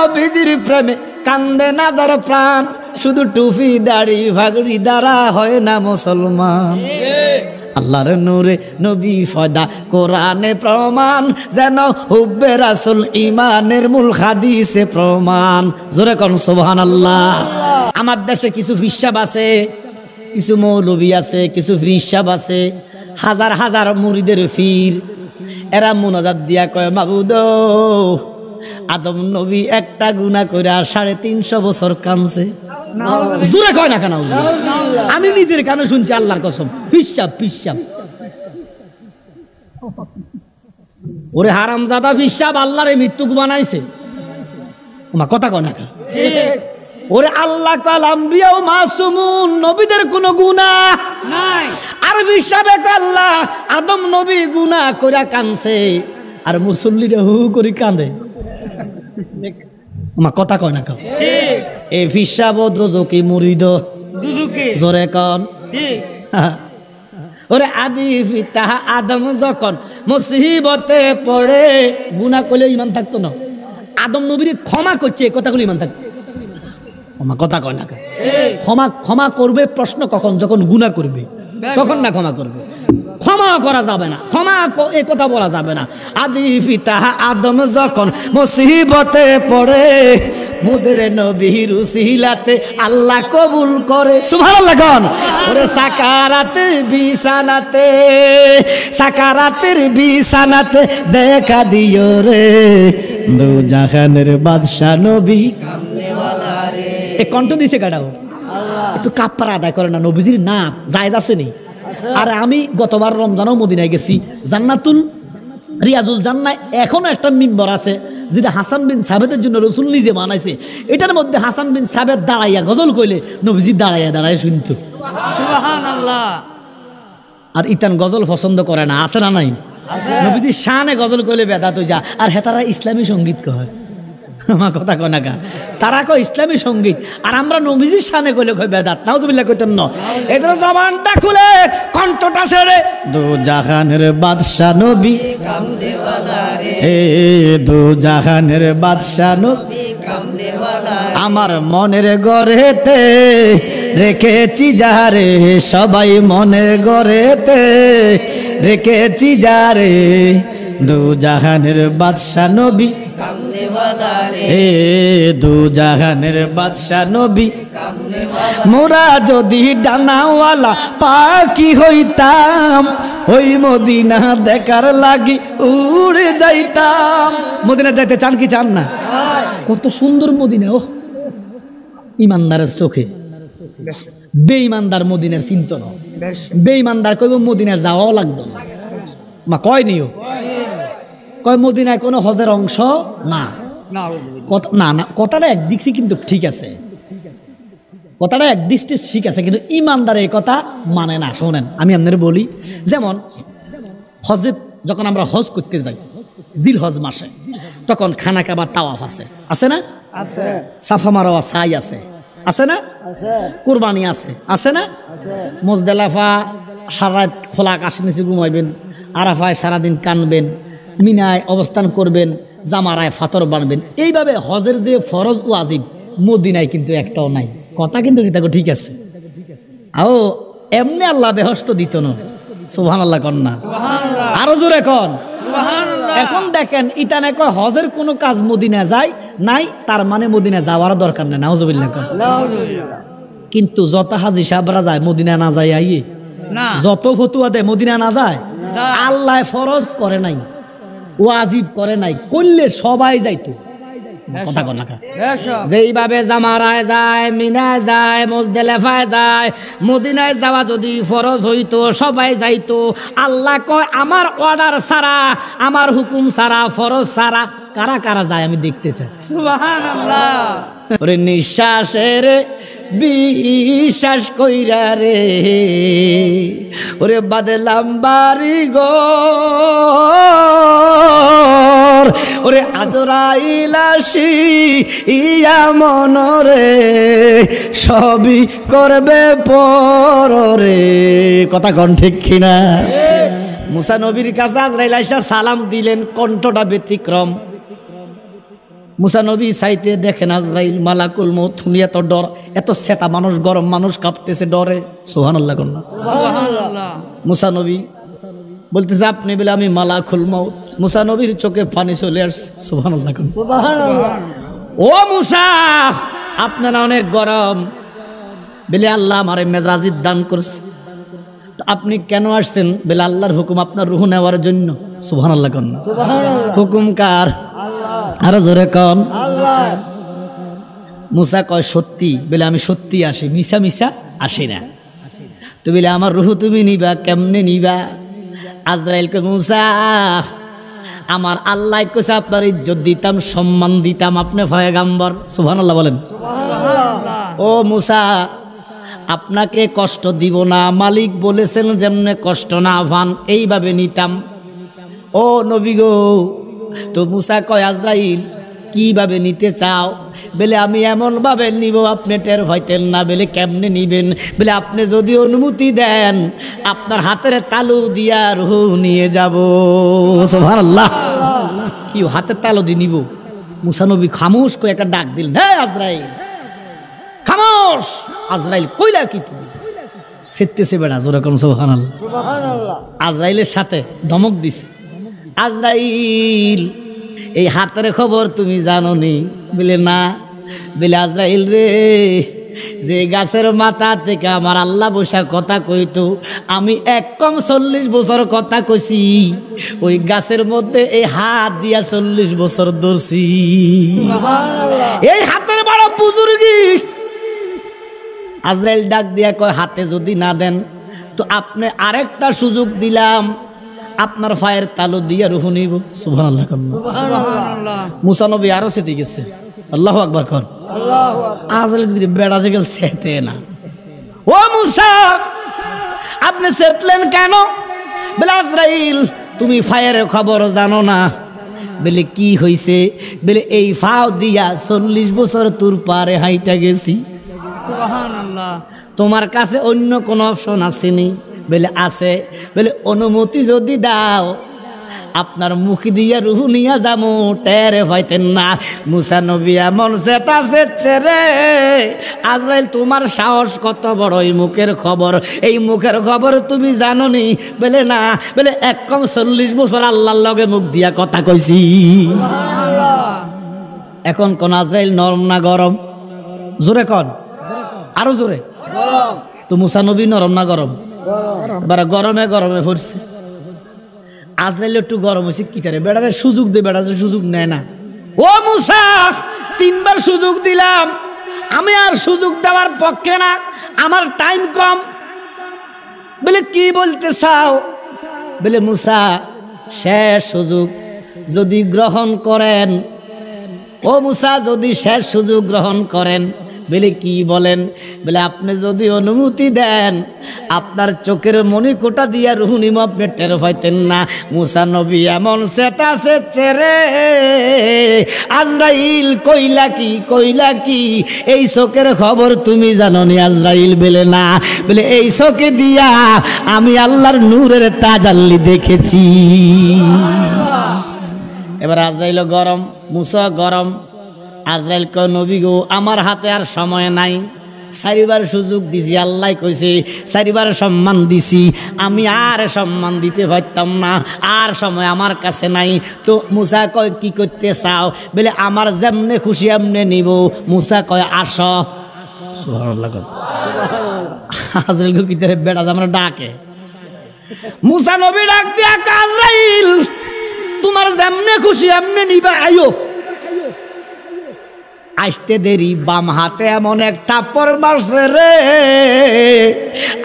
নবীজির প্রেমে কান্দে না যার প্রাণ, শুধু টুপি দাড়ি ভাগড়ি দ্বারা হয় না মুসলমান। আল্লাহর নূরে নবী ফয়দা কোরআনে প্রমাণ, যেন হুব্বে রাসূল ঈমানের মূল হাদিসে প্রমাণ। জোরে কোন সুবহানাল্লাহ। আমার দেশে কিছু ফিসাব আছে, কিছু মৌলবী আছে, কিছু ফিসাব আছে, হাজার হাজার মুরিদের ফির। এরা মুনাজাত দিয়া কয়, মাবুদ আদম নবী একটা গুনাহ কইরা 350 বছর কাঁদছে। জোরে কয় না কেন? আমি নিজের কানে শুনছি, আল্লাহর কসম। ফিসাব ফিসাব, ওরে হারামজাদা ফিসাব আল্লাহরে মৃত্যুক বানাইছে। কথা কয় না কা? ওরে আল্লাহ কাল আম্বিয়া ও মাসুমুন, নবীদের কোনো গুনাহ নাই। আর ফিসাবে আল্লাহ আদম নবী গুনাহ কইরা কাঁদছে, আর মুসল্লিরা হু করে কাঁদে। কথা কয় না কা? এই ফিসাব দ্রজকি মুরিদ জোরে কন। ওরে আদি পিতা আদম যখন মুসিবতে পড়ে, গুনাহ করলে ইমান থাকতো না। আদম নবীর ক্ষমা করছে, কথা বলে ইমান থাকতো। কথা কয় না? ক্ষমা ক্ষমা করবে প্রশ্ন কখন? যখন গুনাহ করবে, তখন না ক্ষমা করবে। ক্ষমা করা যাবে না, ক্ষমা এ কথা বলা যাবে না। আদি পিতা আদম যখন মুসিবতে পড়ে, মোদের নবীর উসিলাতে আল্লাহ কবুল করে। সুবহানাল্লাহ কোন? ওরে সাকারাতের বিছানাতে, সাকারাতের বিছানাতে দেখা দিও রে দু জাহানের বাদশা নবী কামলেওয়ালা রে। এ কণ্ঠ দিছে কাটাও, একটু কাপ্পারা আদায় করে না। নবীজির নাম জায়েজ আছে নি? আর আমি গতবার রমজানও মদিনায় গেছি, জান্নাতুল রিয়াজুল জান্নায় এখনো একটা মিম্বর আছে, যেটা হাসান বিন সাবেতের জন্য রাসূল নিজে বানাইছে। এটার মধ্যে হাসান বিন সাবেত দাঁড়াইয়া গজল কইলে নবীজি দাঁড়াইয়া দাঁড়াইয়া শুনতো। সুবহানাল্লাহ। আর ইতান গজল পছন্দ করে না, আছে না নাই? নবীজির শানে গজল কইলে বেদাত হই যা। আর হেতারা ইসলামী সঙ্গীত কয়। আমার কথা কয় না কা? তারা কয় ইসলামী সঙ্গীত, আর আমরা নবীজির শানে কইলে কয় বেদাত। নাউজুবিল্লাহ কইতেন না। এদের জবানটা খুলে কণ্ঠটা ছেড়ে দু জাহানের বাদশা নবী কামলেওয়ালা রে, এ দু জাহানের বাদশা নবী কামলেওয়ালা, আমার মনের ঘরেতে রেখেছি যারে, সবাই মনের ঘরেতে রেখেছি যারে, দু জাহানের বাদশা নবী কামলেওয়ালা রে, এ দু জাহানের বাদশা নবী কামলেওয়ালা। মোরা যদি ডানাওয়ালা পাখি হইতাম, ওই মদিনা দেখার লাগি উড়ে যাইতাম। মদিনা যাইতে চান কি চান না? কত সুন্দর মদিনা! ও ইমানদারের চোখে বেঈমানদার মদিনার চিন্তন। বেঈমানদার কইব মদিনা যাওয়াও লাগতো না। মা কয় নিও, কয় মদিনায় কোনো হজের অংশ না। না না, কথাটা একদিক কিন্তু ঠিক আছে, কথাটা একদিক ঠিক আছে, কিন্তু ইমানদার এই কথা মানে না। শোনেন, আমি আপনাদের বলি, যেমন হজে যখন আমরা হজ করতে যাই জিল হজ মাসে, তখন খানা কাবা তাওয়াফ আছে, আছে না? সাফা মারওয়া সাই আছে, আছে না? কুরবানি আছে, আছে না? মুজদালিফা সারা রাত খোলা আকাশের নিচে ঘুমাইবেন, আরাফায় সারাদিন কানবেন, মিনায় অবস্থান করবেন, জামারায় ফাতর বানবেন। এইভাবে হজের যে ফরজ ও ওয়াজিব মদিনায় কিন্তু একটাও নাই। কথা কিন্তু ঠিক আছে। আও এমনি আল্লাহ বেহস্ত দিত না। সুবহানাল্লাহ কন না? আরো জোরে কন। এখন দেখেন ইতানে কয় হজের কোনো কাজ মদিনা যায় নাই, তার মানে মদিনা যাওয়ার দরকার নেই। নাউজুবিল্লাহ কন। কিন্তু যত হাজি সাহেবরা যায় মদিনা না যায়, আইয়ে যত ফতুয়া দেয় মদিনা না যায়। আল্লাহ ফরজ করে নাই, ওয়াজিব করে নাই, করলে সবাই যাইতো। কথা কন না? যেইভাবে জামারায় যায়, মিনায় যায়, মুজদালিফায় যায়, মদিনায় যাওয়া যদি ফরজ হইতো সবাই যাইতো। আল্লাহ কয় আমার অর্ডার ছাড়া, আমার হুকুম ছাড়া, ফরজ ছাড়া কারা কারা যায় আমি দেখতে চাই। সুবহানাল্লাহ। ওরে নিঃশ্বাসের বিশ্বাস কইরা রে, ওরে বাদলাম বাড়ি ঘর, ওরে আজরাইল আসি ইয়া মনরে, সবই করবে পররে। কথা কন ঠিক কিনা? মুসা নবীর কাছে আজরাইল আইসা সালাম দিলেন, কণ্ঠটা ব্যতিক্রম। মুসা নবী সাইতে দেখেন আজরাইল মালাকুল মউত, শুনি এত ডর, এত সেটা মানুষ, গরম মানুষ কাঁপতেছে ডরে। সুবহানাল্লাহ কন্যা। মুসা নবী বলতেছে আপনি বলে আমি মালাকুল মউত। মুসা নবীর চোখে পানি চলে আসছে। সুবহানাল্লাহ কন্যা। ও মুসা, আপনারা অনেক গরম বলে আল্লাহ আমারে মেজাজিদ দান করছে, আপনি কেন আসছেন বলে আল্লাহর হুকুম আপনার রুহ নেওয়ার জন্য। সুবহানাল্লাহ কন্যা। হুকুম কার? আরো জোরে কন। মুসা কয় সত্যি বলে আমি সত্যি আসি, মিশা মিশা আসি না। তো বলে আমার রুহ তুমি নিবা, কেমনে নিবা? আজরাইলকে মুসা আমার আল্লাহ কইছে আপনার ইজ্জত দিতাম, সম্মান দিতাম, আপনি পয়গাম্বর। সুবহানাল্লাহ বলেন। ও মুসা আপনাকে কষ্ট দিব না, মালিক বলেছেন যেমনে কষ্ট না পান এইভাবে নিতাম। ও নবী গো, তো মুসা কয় আজরাইল কিভাবে নিতে চাও? বলে আমি এমন ভাবে নিব আপনি টের পাইতেন না। বলে কেমনে নিবেন? বলে আপনি যদি অনুমতি দেন আপনার হাতের তালু দিয়া রুহ নিয়ে যাব। সুবহানাল্লাহ। কি হাতের তালু দিয়ে নিব? মুসা নবী খামোশ করে একটা ডাক দিলেন, হে আজরাইল খামোশ। আজরাইল কইলা কি তুমি? সেতেছে বেড়া, জোরে কোন সুবহানাল্লাহ। আজরাইলের সাথে ধমক দিছে, আজরাইল এই হাতের খবর তুমি জানো নি? বলে না। বলে আজরাইল রে, যে গাছের মাথা থেকে আমার আল্লাহ বসা কথা কইতো, আমি এক কম 40 বছর কথা কইছি, ওই গাছের মধ্যে এই হাত দিয়া 40 বছর ধরছি। এই হাতের বড় বুজুর্গি। আজরাইল ডাক দিয়া কয় হাতে যদি না দেন তো আপনি আরেকটা সুযোগ দিলাম, আপনার পায়ের তালু দিয়া রুহ নিব। সুবহানাল্লাহ। মুসা নবী আরো সেতে গেছে। আল্লাহু আকবার কর। আজরাইল বেড়া যে গেল সেতে না। ও মুসা আপনি সেতলেন কেন? বলে আজরাইল তুমি ফায়ের খবর জানো না। বলে কি হইছে? বলে এই ফাও দিয়া 40 বছর তোর পারে হাইটা গেছি। সুবহানাল্লাহ। তোমার কাছে অন্য কোন অপশন আসেনি? বলে আছে। বলে অনুমতি যদি দাও আপনার মুখ দিয়া রুহ নিয়া যামু, টেরে পাইতেন না। মুসা নবী এমন সেটা সেচ্ছে রে, আজরাইল তোমার সাহস কত বড়, এই মুখের খবর, এই মুখের খবর তুমি জানো নি? বলে না। বলে এক কম 40 বছর আল্লাহর লগে মুখ দিয়া কথা কইছি। এখন কোন আজরাইল নরম না গরম? জোরে কন, আরো জোরে। তো মুসা নবী নরম না গরম? এবার গরমে গরমে পড়ছে। আজরাইল একটু গরম হয়েছে, কি করে বেড়ারে সুযোগ দে, বেড়া সুযোগ নেয় না। ও মুসা 3 বার সুযোগ দিলাম, আমি আর সুযোগ দেওয়ার পক্ষে না, আমার টাইম কম। বলে কি বলতে চাও? বলে মুসা শেষ সুযোগ যদি গ্রহণ করেন, ও মুসা যদি শেষ সুযোগ গ্রহণ করেন। বলে কি বলেন? বলে আপনি যদি অনুমতি দেন আপনার চোখের মণিকোটা দিয়া রুহ নিম, আপনি টের পাইতেন না। মুসা নবী এমন সেটা সেচ্ছে রে, আজরাইল কইলা কি, কইলা কি? এই চোখের খবর তুমি জানো নি? আজরাইল বলে না। বলে এই চোখে দিয়া আমি আল্লাহর নূরের তাজাল্লি দেখেছি। এবার আজরাইল গরম, মুসা গরম। আজরাইল কয় নবী গো আমার হাতে আর সময় নাই, 4 বার সুযোগ দিছি, আল্লাহ কইছে 4 বার সম্মান দিছি, আমি আর সম্মান দিতে পারতাম না, আর সময় আমার কাছে নাই। তো মুসা কয় কি করতে চাও? বলে আমার যেমনে খুশি এমনে নিব। মুসা কয় আসো। সুবহানাল্লাহ। আজরাইল কি ভিতরে বেড়া আমরা ডাকে। মুসা নবী ডাক দিয়া আজরাইল তোমার যেমনে খুশি এমনে নিবা, আইও। আসতে দেরি, বাম হাতে এমন এক থাপ্পড় মারছে রে,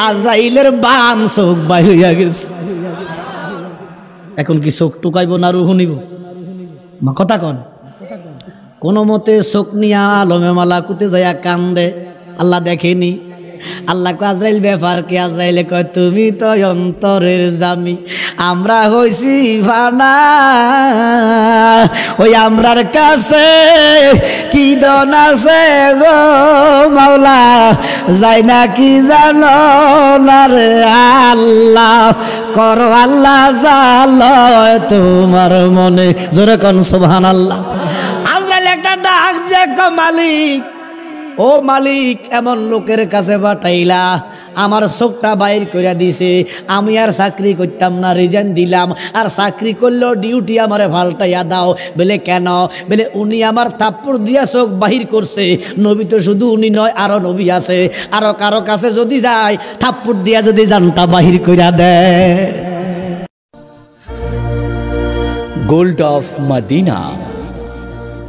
আজরাইলের বাম চোখ বাই হইয়া গেছে। এখন কি চোখ টুকাইব না রুহ নিব? মা কথা কন। কোন মতে চোখ নিয়া আলমে মালাকুতে যাইয়া কান্দে, আল্লাহ দেখেনি। আল্লাহ কয় আজরাইল ব্যাপার কি? আজরাইলে কয় তুমি তো অন্তরের জামি, আমরা হইছি ফানা, ওই আমরার কাছে কি কেমন আছে গো মাওলা যাই না কি জানো না রে আল্লাহ করো আল্লাহ জালয় তোমার মনে জোরে কোন সুবহানাল্লাহ। আজরাইল একটা ডাক দিয়ে মালিক ও মালিক এমন লোকের কাছে পাঠাইলা আমার চোখটা বাইর করে দিছে, আমি আর চাকরি করতাম না, রিজাইন দিলাম, আর চাকরি করলেও ডিউটি আমারে পাল্টাইয়া দাও। বলে কেন? বলে উনি আমার থাপ্পড় দিয়া চোখ বাহির করছে। নবী তো শুধু উনি নয়, আরো নবী আছে, আরো কারো কাছে যদি যায় থাপ্পড় দিয়া যদি জানটা বাহির কইরা দেয়। গোল্ড অফ মদিনা,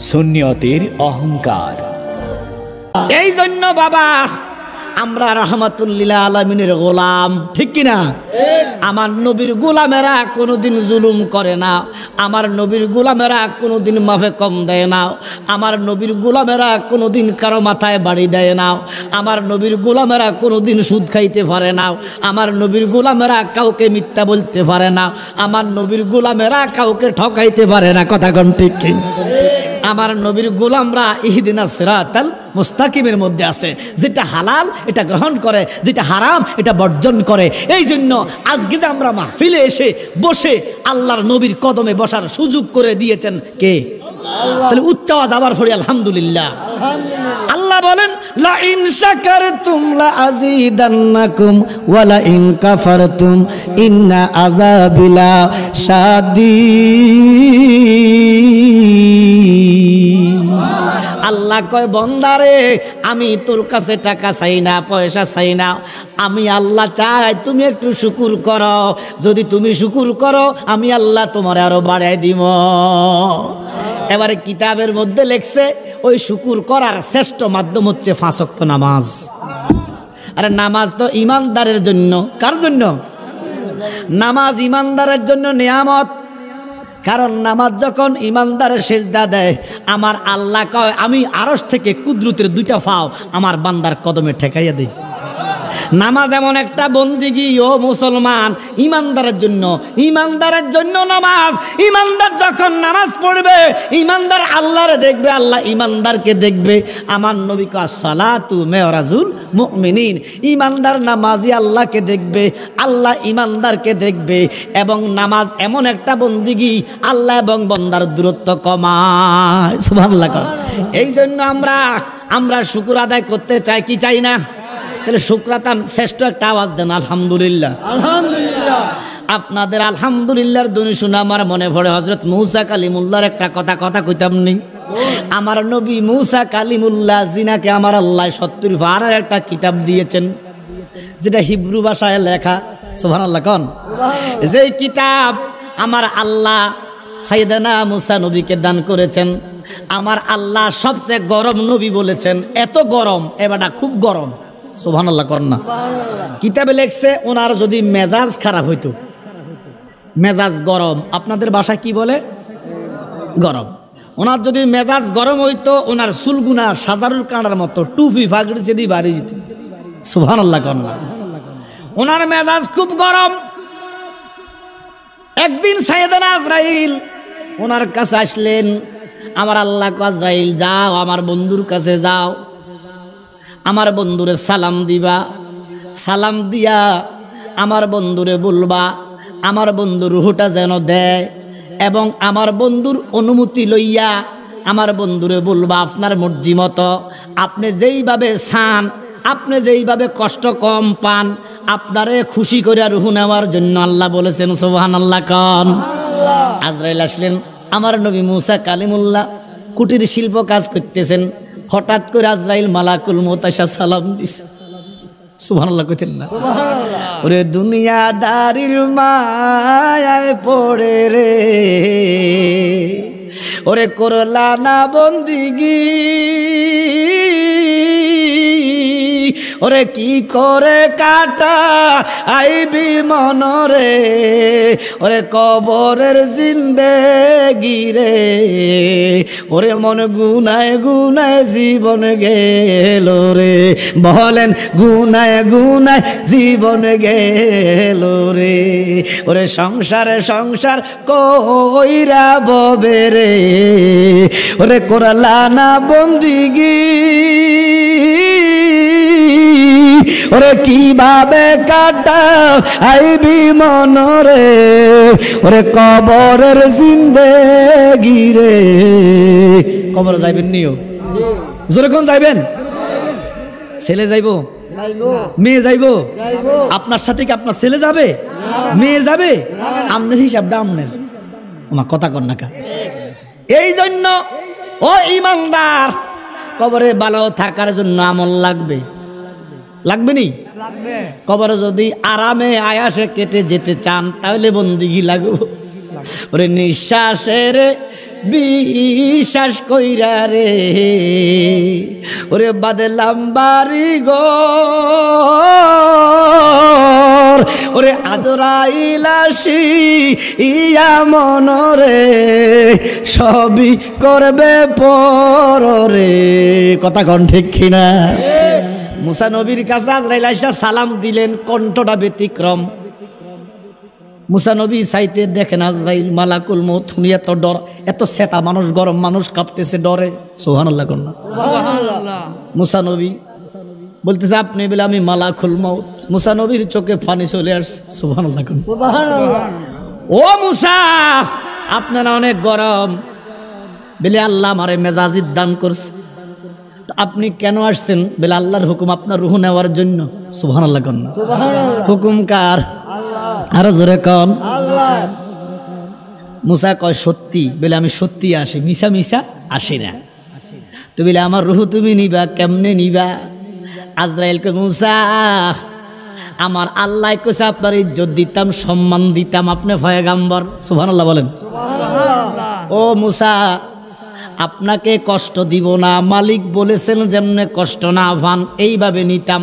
সুন্নিয়তের অহংকার। এই জন্য বাবা আমরা রাহমাতুল্লিল আলামিনের গোলাম, ঠিক কিনা? আমার নবীর গোলামেরা কোনোদিন জুলুম করে না, আমার নবীর গোলামেরা কোনোদিন মাফে কম দেয় না, আমার নবীর গোলামেরা কোনোদিন কারো মাথায় বাড়ি দেয় না, আমার নবীর গোলামেরা কোনোদিন সুদ খাইতে পারে না, আমার নবীর গোলামেরা কাউকে মিথ্যা বলতে পারে না, আমার নবীর গোলামেরা কাউকে ঠকাইতে পারে না। কথা কোন ঠিক কিনা? আমার নবীর গোলামরা ইহদিনাস সিরাতাল মুস্তাকিমের মধ্যে আছে, যেটা হালাল এটা গ্রহণ করে, যেটা হারাম এটা বর্জন করে। এই জন্য আজকে যে আমরা মাহফিলে এসে বসে আল্লাহর নবীর কদমে বসার সুযোগ করে দিয়েছেন কে? তাহলে উচ্চ আওয়াজ আবার পড়ি আলহামদুলিল্লাহ। আল্লাহ বলেন লা ইন শাকারতুম লা আযীদান্নাকুম ওয়া লা ইন কাফারতুম ইন্না আযাবি লা শাদীদ। আল্লাহ কয় বন্দারে আমি তোর কাছে টাকা চাই না, পয়সা চাই না, আমি আল্লাহ চাই তুমি একটু শুকুর করো। যদি তুমি শুকুর করো আমি আল্লাহ তোমার আরো বাড়াই দিব। এবারে কিতাবের মধ্যে লেখছে ওই শুকুর করার শ্রেষ্ঠ মাধ্যম হচ্ছে 5 ওয়াক্ত নামাজ। আরে নামাজ তো ইমানদারের জন্য। কার জন্য? নামাজ ইমানদারের জন্য নিয়ামত। কারণ নামাজ যখন ইমানদারের সেজদা দেয় আমার আল্লাহ কয় আমি আরশ থেকে কুদরতের 2টা পাও আমার বান্দার কদমে ঠেকাইয়া দেই। নামাজ এমন একটা বন্দিগি ও মুসলমান, ইমানদারের জন্য। ইমানদারের জন্য নামাজ। ইমানদার যখন নামাজ পড়বে ইমানদার আল্লাহরে দেখবে, আল্লাহ ইমানদারকে দেখবে। আমার নবী কয় সালাতু মেরাজুল মুমিনিন, ইমানদার নামাজি আল্লাহকে দেখবে, আল্লাহ ইমানদারকে দেখবে। এবং নামাজ এমন একটা বন্দিগি আল্লাহ এবং বান্দার দূরত্ব কমায়। সুবহানাল্লাহ। এই জন্য আমরা শুকর আদায় করতে চাই কি চাই না? তাহলে শুকরাতান শ্রেষ্ঠ একটা আওয়াজ দেন আলহামদুলিল্লাহ। আলহামদুলিল্লাহ। আপনাদের আলহামদুলিল্লাহর ধ্বনি শুনে আমার মনে পড়ে হযরত মূসা কালিমুল্লাহর একটা কথা কইতাম নি। আমার নবী মূসা কালিমুল্লাহ জিনাকে আমার আল্লাহ 70 পারার একটা কিতাব দিয়েছেন, যেটা হিব্রু ভাষায় লেখা। সুবহানাল্লাহ কোন? যেই কিতাব আমার আল্লাহ সাইয়েদনা মূসা নবীকে দান করেছেন। আমার আল্লাহ সবচেয়ে গরম নবী বলেছেন, এত গরম এবারটা খুব গরম। সুবহানাল্লাহ কর না। কিতাবে লেখছে ওনার যদি মেজাজ খারাপ হইতো, মেজাজ গরম, আপনাদের ভাষা কি বলে? গরম। ওনার যদি মেজাজ গরম হইতো ওনার চুলগুনা সাজারুর কাঁটার মতো টুপি ফাগড়ি যদি বাড়ি যেত। সুবহানাল্লাহ কর না। ওনার মেজাজ খুব গরম। একদিন সাইয়েদনা আজরাইল ওনার কাছে আসলেন। আমার আল্লাহ আজরাইল যাও আমার বন্ধুর কাছে যাও, আমার বন্ধুরে সালাম দিবা, সালাম দিয়া আমার বন্ধুরে বলবা আমার বন্ধুর রুহটা যেন দেয়, এবং আমার বন্ধুর অনুমতি লইয়া আমার বন্ধুরে বলবা আপনার মর্জি মতো আপনি যেইভাবে চান, আপনি যেইভাবে কষ্ট কম পান, আপনারে খুশি করে রুহু নেওয়ার জন্য আল্লাহ বলেছেন। সুবহানাল্লাহ কান। আজরাইল আসলেন। আমার নবী মূসা কালিমুল্লাহ কুটির শিল্প কাজ করতেছেন। হঠাৎ করে আজরাইল মালাকুল মউত আইসা সালাম দিছে। সুবহানাল্লাহ কইতেন না? ওরে দুনিয়াদারির মায়ায় পড়ে রে, ওরে করলা না বন্দিগি, ওরে কি করে কাটা আইবি মনরে ওরে কবরের জিন্দেগি রে ওরে মন গুনায় গুনায় জীবন গেল রে বলেন গুনায় গুনায় জীবন গেল রে ওরে সংসারে সংসার কইরা ববে রে ওরে কোরালা না বন্দিগি ওরে কিভাবে কাটা আইবি মনরে ওরে কবরের জিন্দেগি রে কবর যাইবেন নিও জোরে কোন যাইবেন ছেলে যাইবো মেয়ে যাইবো আপনার সাথে কি আপনার ছেলে যাবে মেয়ে যাবে আমনের হিসাবটা আমনের আমার কথা কর না কা এই জন্য ও ইমানদার কবরে ভালো থাকার জন্য আমল লাগবে লাগবে নি কবরে যদি আরামে আয়াসে কেটে যেতে চান তাহলে বন্দিগি লাগবে ওরে নিঃশ্বাসের বিশ্বাস কইরা রে ওরে বাদলাম বাড়ি ঘর ওরে আজরাইল আসিয়া মনরে সবই করবে পররে কথা কোন ঠিক কিনা মুসা নবীর কাছে আজরাইল আইসা সালাম দিলেন কণ্ঠটা ব্যতিক্রম মুসা নবী সাইতে দেখেন আজরাইল মালাকুল মউত শুনিয়া তো ডর এত সেটা মানুষ গরম মানুষ কাঁপতেছে ডরে সুবহানাল্লাহ কোন সুবহানাল্লাহ মুসা নবী বলতেছে আপনি বলে আমি মালাকুল মউত মুসা নবীর চোখে পানি চলে আসছে সুবহানাল্লাহ কোন সুবহানাল্লাহ ও মুসা আপনারা অনেক গরম বলে আল্লাহ আমারে মেজাজিদ দান করছে আপনি কেন আসছেন বলে আল্লাহর হুকুম আপনার রূহ নেওয়ার জন্য সুবহানাল্লাহ কোন সুবহানাল্লাহ হুকুম কার আরো জোরে কন আল্লাহ মুসা কয় সত্যি বলে আমি সত্যি আসি মিশা মিশা আসি না তো বলে আমার রূহ তুমি নিবা কেমনে নিবা আজরাইল কয় মুসা আমার আল্লাহ কইছে আপনার ইজ্জত দিতাম সম্মান দিতাম আপনি পয়গম্বর সুবহানাল্লাহ বলেন সুবহানাল্লাহ ও মুসা আপনাকে কষ্ট দিব না মালিক বলেছেন যেমনে কষ্ট না পান এইভাবে নিতাম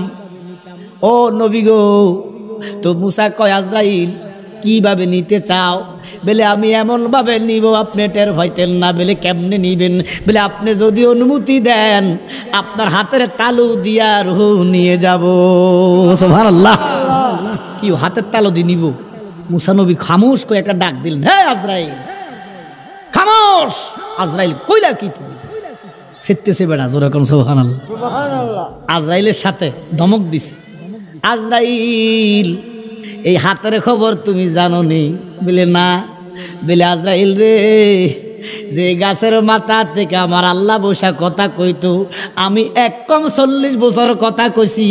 ও নবী গো তো মুসা কয় আজরাইল কিভাবে নিতে চাও বলে আমি এমন ভাবে নিব আপনি টের পাইতেন না বলে কেমনে নিবেন বলে আপনি যদি অনুমতি দেন আপনার হাতের তালু দিয়া রূহ নিয়ে যাব সুবহানাল্লাহ কি হাতের তালু দিয়ে নিব মুসা নবী খামোশ করে একটা ডাক দিলেন হে আজরাইল খামোশ আজরাইল কইলা কি তুমি সেটতেছে বেড়া যেরকম সুবহানাল্লাহ সুবহানাল্লাহ আজরাইলের সাথে ধমক দিছে আজরাইল এই হাতের খবর তুমি জানো নি বলে না বলে আজরাইল রে যে গাছের মাথা থেকে আমার আল্লাহ বসা কথা কইতো আমি একদম 40 বছর কথা কইছি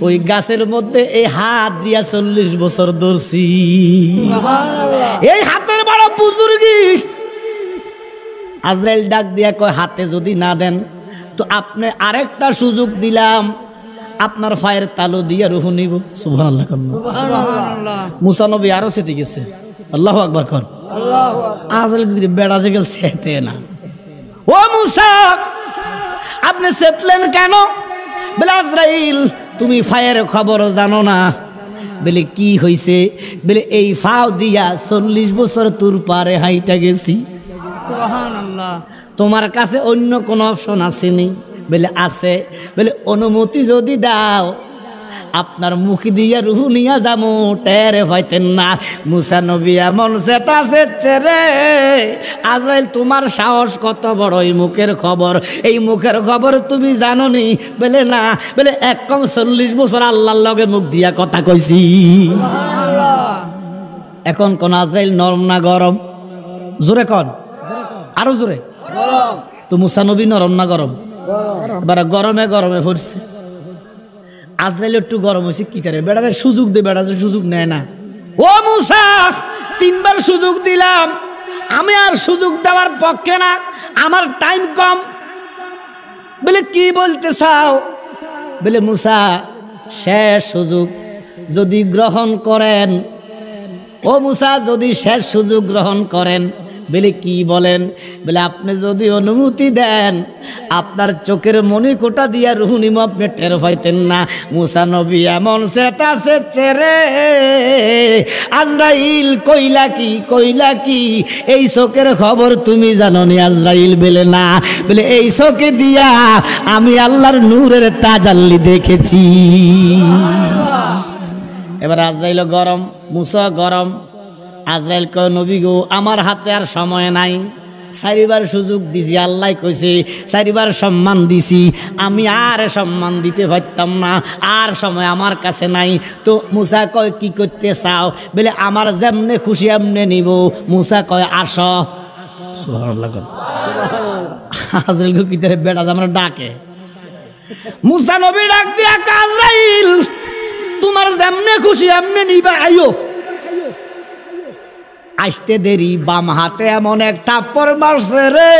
ওই গাছের মধ্যে এই হাত দিয়া 40 বছর ধরছি এই হাতের বড় বুজুর্গি আজরাইল ডাক দিয়া কয় হাতে যদি না দেন তো আপনি আরেকটা সুযোগ দিলাম আপনার পায়ের তালু দিয়া রূহ নিব সুবহানাল্লাহ সুবহানাল্লাহ মুসা নবী আরো সেতে গেছে আল্লাহু আকবার কর আল্লাহু আকবার আজরাইল বেড়া যে গেল সেতে না ও মুসা আপনি সেতলেন কেন বলে আজরাইল তুমি পায়ের খবর জানো না বলে কি হইছে বলে এই ফাও দিয়া 40 বছর তোর পারে হাইটা গেছি সুবহানাল্লাহ তোমার কাছে অন্য কোন অপশন আসেনি বলে আছে বলে অনুমতি যদি দাও আপনার মুখ দিয়া রূহ নিয়া যামু টের হইতেন না মুসা নবী এমন সেটা সেচ্ছে রে আজরাইল তোমার সাহস কত বড় এই মুখের খবর তুমি জানো নি বলে না বলে একদম 40 বছর আল্লাহর লগে মুখ দিয়া কথা কইছি এখন কোন আজরাইল নরম না গরম জোরে কন আরো জোরে তো মুসা নবী নরম না গরম এবার গরমে গরমে পড়ছে আজরাইল একটু গরম হয়েছে কি করে বেড়ারে সুযোগ দে বেড়া সুযোগ নেয় না ও মুসা 3 বার সুযোগ দিলাম আমি আর সুযোগ দেওয়ার পক্ষে না আমার টাইম কম বলে কি বলতে চাও বলে মুসা শেষ সুযোগ যদি গ্রহণ করেন ও মুসা যদি শেষ সুযোগ গ্রহণ করেন বলে কি বলেন? বলে আপনি যদি অনুমতি দেন আপনার চোখের মণিকোটা দিয়া রুহ নিব, আপনি টের পাইতেন না। মুসা নবী এমন সেটা সেচ্ছে রে, আজরাইল কইলা কি এই চোখের খবর তুমি জানো নি? আজরাইল বলে না, বলে এই চোখে দিয়া আমি আল্লাহর নূরের তাজাল্লি দেখেছি। এবার আজরাইল গরম, মুসা গরম। আজরাইল কয় নবী গো আমার হাতে আর সময় নাই, চারিবার সুযোগ দিছি, আল্লাহ কইছে চারিবার সম্মান দিছি, আমি আর সম্মান দিতে পারতাম না, আর সময় আমার কাছে নাই। তো মুসা কয় কি করতে চাও? বলে আমার যেমনে খুশি এমনে নিব। মুসা কয় আসো। সুবহানাল্লাহ। আজরাইল কি তারে বেটা আমরা ডাকে? মুসা নবী ডাক দিয়া আজরাইল তোমার যেমনে খুশি এমনে নিবা, আইও। আসতে দেরি, বাম হাতে এমন এক থাপ্পড় মারছে রে,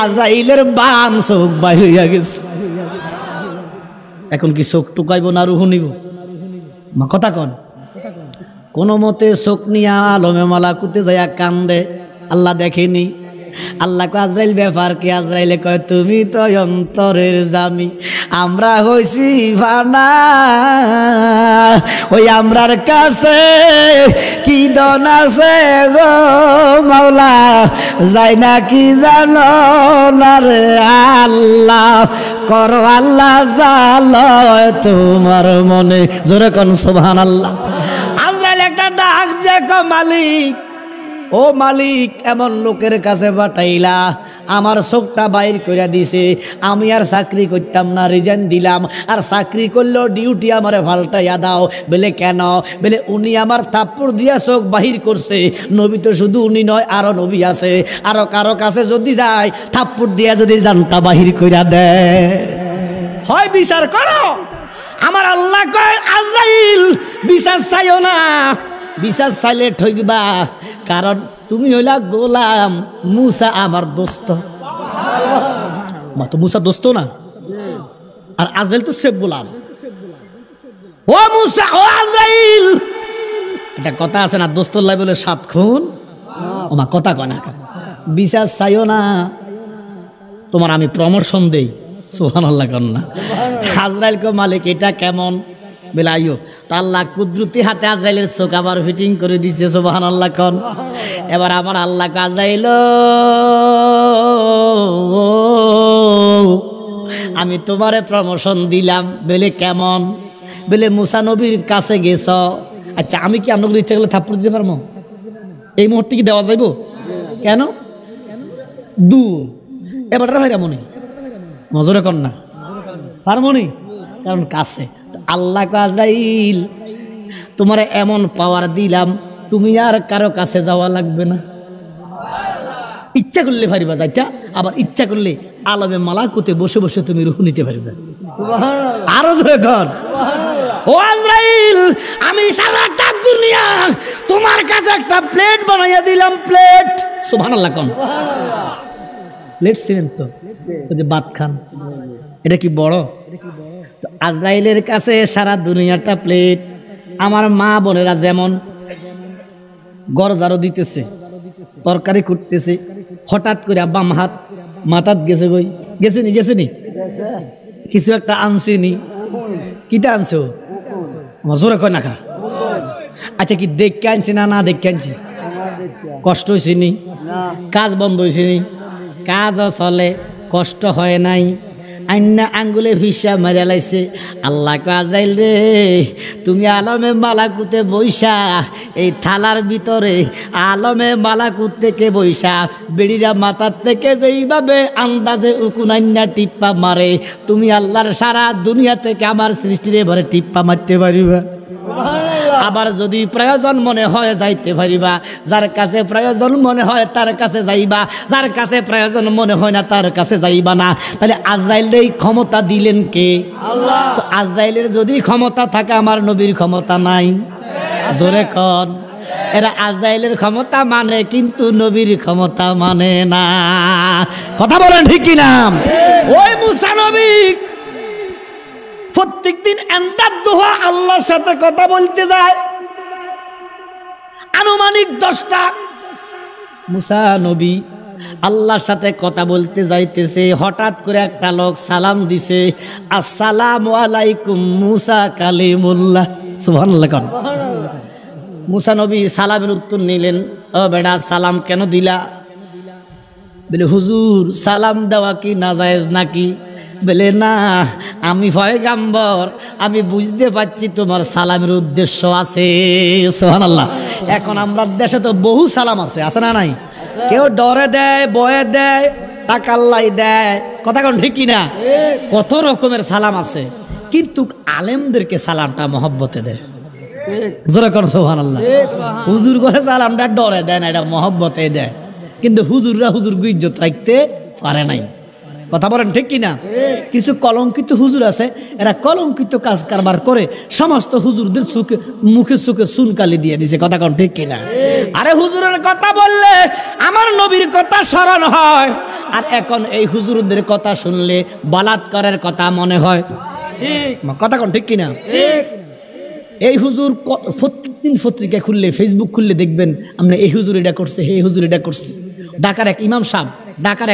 আজরাইলের বাম চোখ বাইরে হইয়া গেছে। এখন কি চোখ টুকাইব না রুহু নিব? মা কথা কন। কোন মতে চোখ নিয়া আলমে মালাকুতে যাইয়া কান্দে, আল্লাহ দেখেনি। আল্লাহ কয় আজরাইল ব্যাপার কি? আজরাইলে কয় তুমি তো অন্তরের জামি, আমরা হইছি ফানা, ওই আমরার কাছে কি দন আছে গো মাওলা, যাই না কি জানো না রে আল্লাহ, করো আল্লাহ জালয় তোমার মনে। জোরে কোন সুবহানাল্লাহ। আজরাইল একটা ডাক দেখো মালিক, ও মালিক এমন লোকের কাছে পাঠাইলা, আমার চোখটা বাইর করে দিছে, আমি আর চাকরি করতাম না, রিজাইন দিলাম, আর চাকরি করলেও ডিউটি আমারে পাল্টাইয়া দাও। বলে কেন? বলে উনি আমার থাপ্পড় দিয়া চোখ বাহির করছে। নবী তো শুধু উনি নয়, আরো নবী আছে, আরো কারো কাছে যদি যায় থাপ্পড় দিয়া যদি জানটা বাহির কইরা দেয়, হয় বিচার করো। আমার আল্লাহ কয় আজরাইল বিচার চাইও না, বিচার চাইলে ঠকবা, কারণ তুমি হইলা গোলাম, মুসা আমার দোস্ত। তো মুসা দোস্ত না, আর আজরাইল তো সেফ গোলাম। ও মুসা, ও আজরাইল, এটা কথা আছে না, দোস্তল্লাই বলে 7 খুন। ও মা কথা কয় না, বিচার চাইও না, তোমার আমি প্রমোশন দেই। সুবহানাল্লাহ কন্যা। আজরাইল কো মালিক এটা কেমন? বলে আইও। তা আল্লাহ কুদরতি হাতে আজরাইলের চোখ আবার ফিটিং করে দিছে। সুবহানাল্লাহ কোন। এবার আমার আল্লাহ আজরাইল আমি তোমারে প্রমোশন দিলাম। বলে কেমন? বলে মুসা নবীর কাছে গেছ। আচ্ছা আমি কি আপনার ইচ্ছা করলে থাপ্পড় দিতে পারবো? এই মুহূর্তে কি দেওয়া যাইব? কেন? এবার ভাইরা মনে নজরে কর না পারমনি, কারণ কাছে। আল্লাহ আজরাইল তোমারে এমন পাওয়ার দিলাম, তুমি আর কারো কাছে যাওয়া লাগবে না। ইচ্ছা করলে পারিবা যাইতা, আবার ইচ্ছা করলে আলমে মালাকুতে বসে বসে তুমি রূহ নিতে পারবে। আরো জোরে কর। ও আজরাইল আমি সারাটা দুনিয়া তোমার কাছে একটা প্লেট বানাইয়া দিলাম। প্লেট। সুবহানাল্লাহ কোন। প্লেট ছিলেন তো ওই যে ভাত খান, এটা কি বড়? তো আজরাইলের কাছে সারা দুনিয়াটা প্লেট। আমার মা বোনেরা যেমন গরজারও দিতেছে, তরকারি করতেছে, হঠাৎ করে বাম হাত মাথাত গেছে, গই গেছেনি কিছু একটা আনছেনি। কিটা আনছে? ও জোরে কয় না খা। আচ্ছা কি দেখে আনছে না দেখে আনছে? কষ্ট হয়েছে নি? কাজ বন্ধ হয়েছে নি? কাজও চলে, কষ্ট হয় নাই। আইনা আঙ্গুলে ভিসা মারিয়া লাইছে। আল্লাহ আজরাইল রে তুমি আলমে মালাকুতে বৈশা এই থালার ভিতরে আলমে মালাকুত থেকে বৈশা বেড়িরা মাথার থেকে যেইভাবে আন্দাজে উকুনাইনা টিপ্পা মারে, তুমি আল্লাহর সারা দুনিয়া থেকে আমার সৃষ্টির এবারে টিপ্পা মারতে পারিবা। আবার যদি প্রয়োজন মনে হয় যাইতে পারিবা। যার কাছে প্রয়োজন মনে হয় তার কাছে যাইবা, যার কাছে প্রয়োজন মনে হয় না তার কাছে যাইবা না। তাহলে আজরাইলের এই ক্ষমতা দিলেন কে? আল্লাহ। তো আজরাইলের যদি ক্ষমতা থাকে আমার নবীর ক্ষমতা নাই? জোরে কর। এরা আজরাইলের ক্ষমতা মানে কিন্তু নবীর ক্ষমতা মানে না। কথা বলেন ঠিক কিনা? ওই মুসা নবী প্রত্যেক দিন এন্দার দোহা আল্লাহর সাথে কথা বলতে যায়। আনুমানিক 10টা মুসা নবী আল্লাহর সাথে কথা বলতে যাইতেছে, হঠাৎ করে একটা লোক সালাম দিছে, আসসালামু আলাইকুম মুসা কালিমুল্লাহ। সুবহানাল্লাহ। মুসা নবী সালামের উত্তর নিলেন, ও বেটা সালাম কেন দিলা? বলে হুজুর সালাম দেওয়া কি নাজায়েজ নাকি? বলে না, আমি পয়গাম্বর, আমি বুঝতে পারছি তোমার সালামের উদ্দেশ্য আছে। সুবহানাল্লাহ। এখন আমরা দেশে তো বহু সালাম আছে, আছে না নাই? কেউ ডরে দেয়, বয়ে দেয়, টাকাল্লাই দেয়, কথা কোন ঠিক কিনা? কত রকমের সালাম আছে, কিন্তু আলেমদেরকে সালামটা মহব্বতে দেয়। জোরে কর সুবহানাল্লাহ। হুজুর করে সালামটা ডরে দেয় না, এটা মহব্বতে দেয়। কিন্তু হুজুররা হুজুরকে ইজ্জত রাখতে পারে নাই, কথা বলেন ঠিক কিনা? কিছু কলঙ্কিত হুজুর আছে, এরা কলঙ্কিত কাজ কারবার করে সমস্ত হুজুরদের মুখে চোখে চুনকালি দিয়ে দিছে, কথা কোন ঠিক কিনা? আরে হুজুরের কথা বললে আমার নবীর কথা স্মরণ হয়, আর এখন এই হুজুরদের কথা শুনলে বলাৎকারের কথা মনে হয়, কথা কোন ঠিক কিনা? এই হুজুর প্রত্যেকদিন পত্রিকা খুললে, ফেসবুক খুললে দেখবেন আমরা এই হুজুর এটা করছে, এই হুজুর এটা করছে। ঢাকার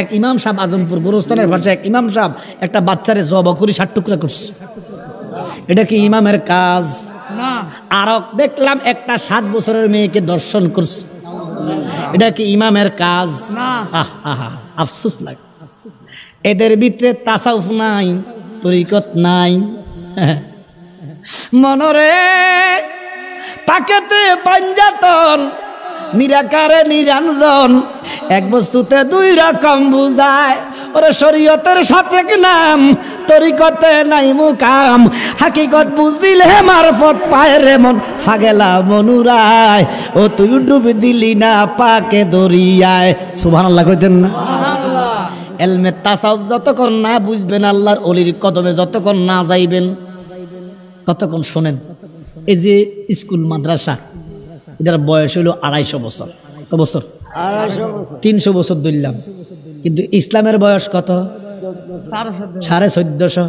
এক ইমাম সাহেব আজমপুর গোরস্থানের ভাষায় এক ইমাম সাহেব একটা বাচ্চারে জবা করে 60 টুকরা করছে। এটা কি ইমামের কাজ? না। আর দেখলাম একটা 7 বছরের মেয়েকে দর্শন করছে। এটা কি ইমামের কাজ? না। আফসোস লাগে, এদের ভিতরে তাসাউফ নাই, তরিকত নাই। মনরে পাকেতে পাঞ্জাতন, নিরাকারে নিরঞ্জন, এক বস্তুতে দুই রকম বুঝায়। ওরে শরীয়তের সঠিক নাম, তরিকতে নাই মুকাম, হাকিকত বুঝিলে মারফত পায় রে মন, ফাগেলা মনুরায়, ও তুই ডুব দিলি না পাকে দরিয়ায়। সুবহানাল্লাহ কইতেন না? এলমে তাসাউফ যতক্ষণ না বুঝবেন, আল্লাহর ওলির কদমে যতক্ষণ না যাইবেন, ততক্ষণ শোনেন। এই যে স্কুল মাদ্রাসা, এটার বয়স হলো 250 বছর। কত বছর? 300 বছর ধরলাম, কিন্তু ইসলামের বয়স কত? 1450।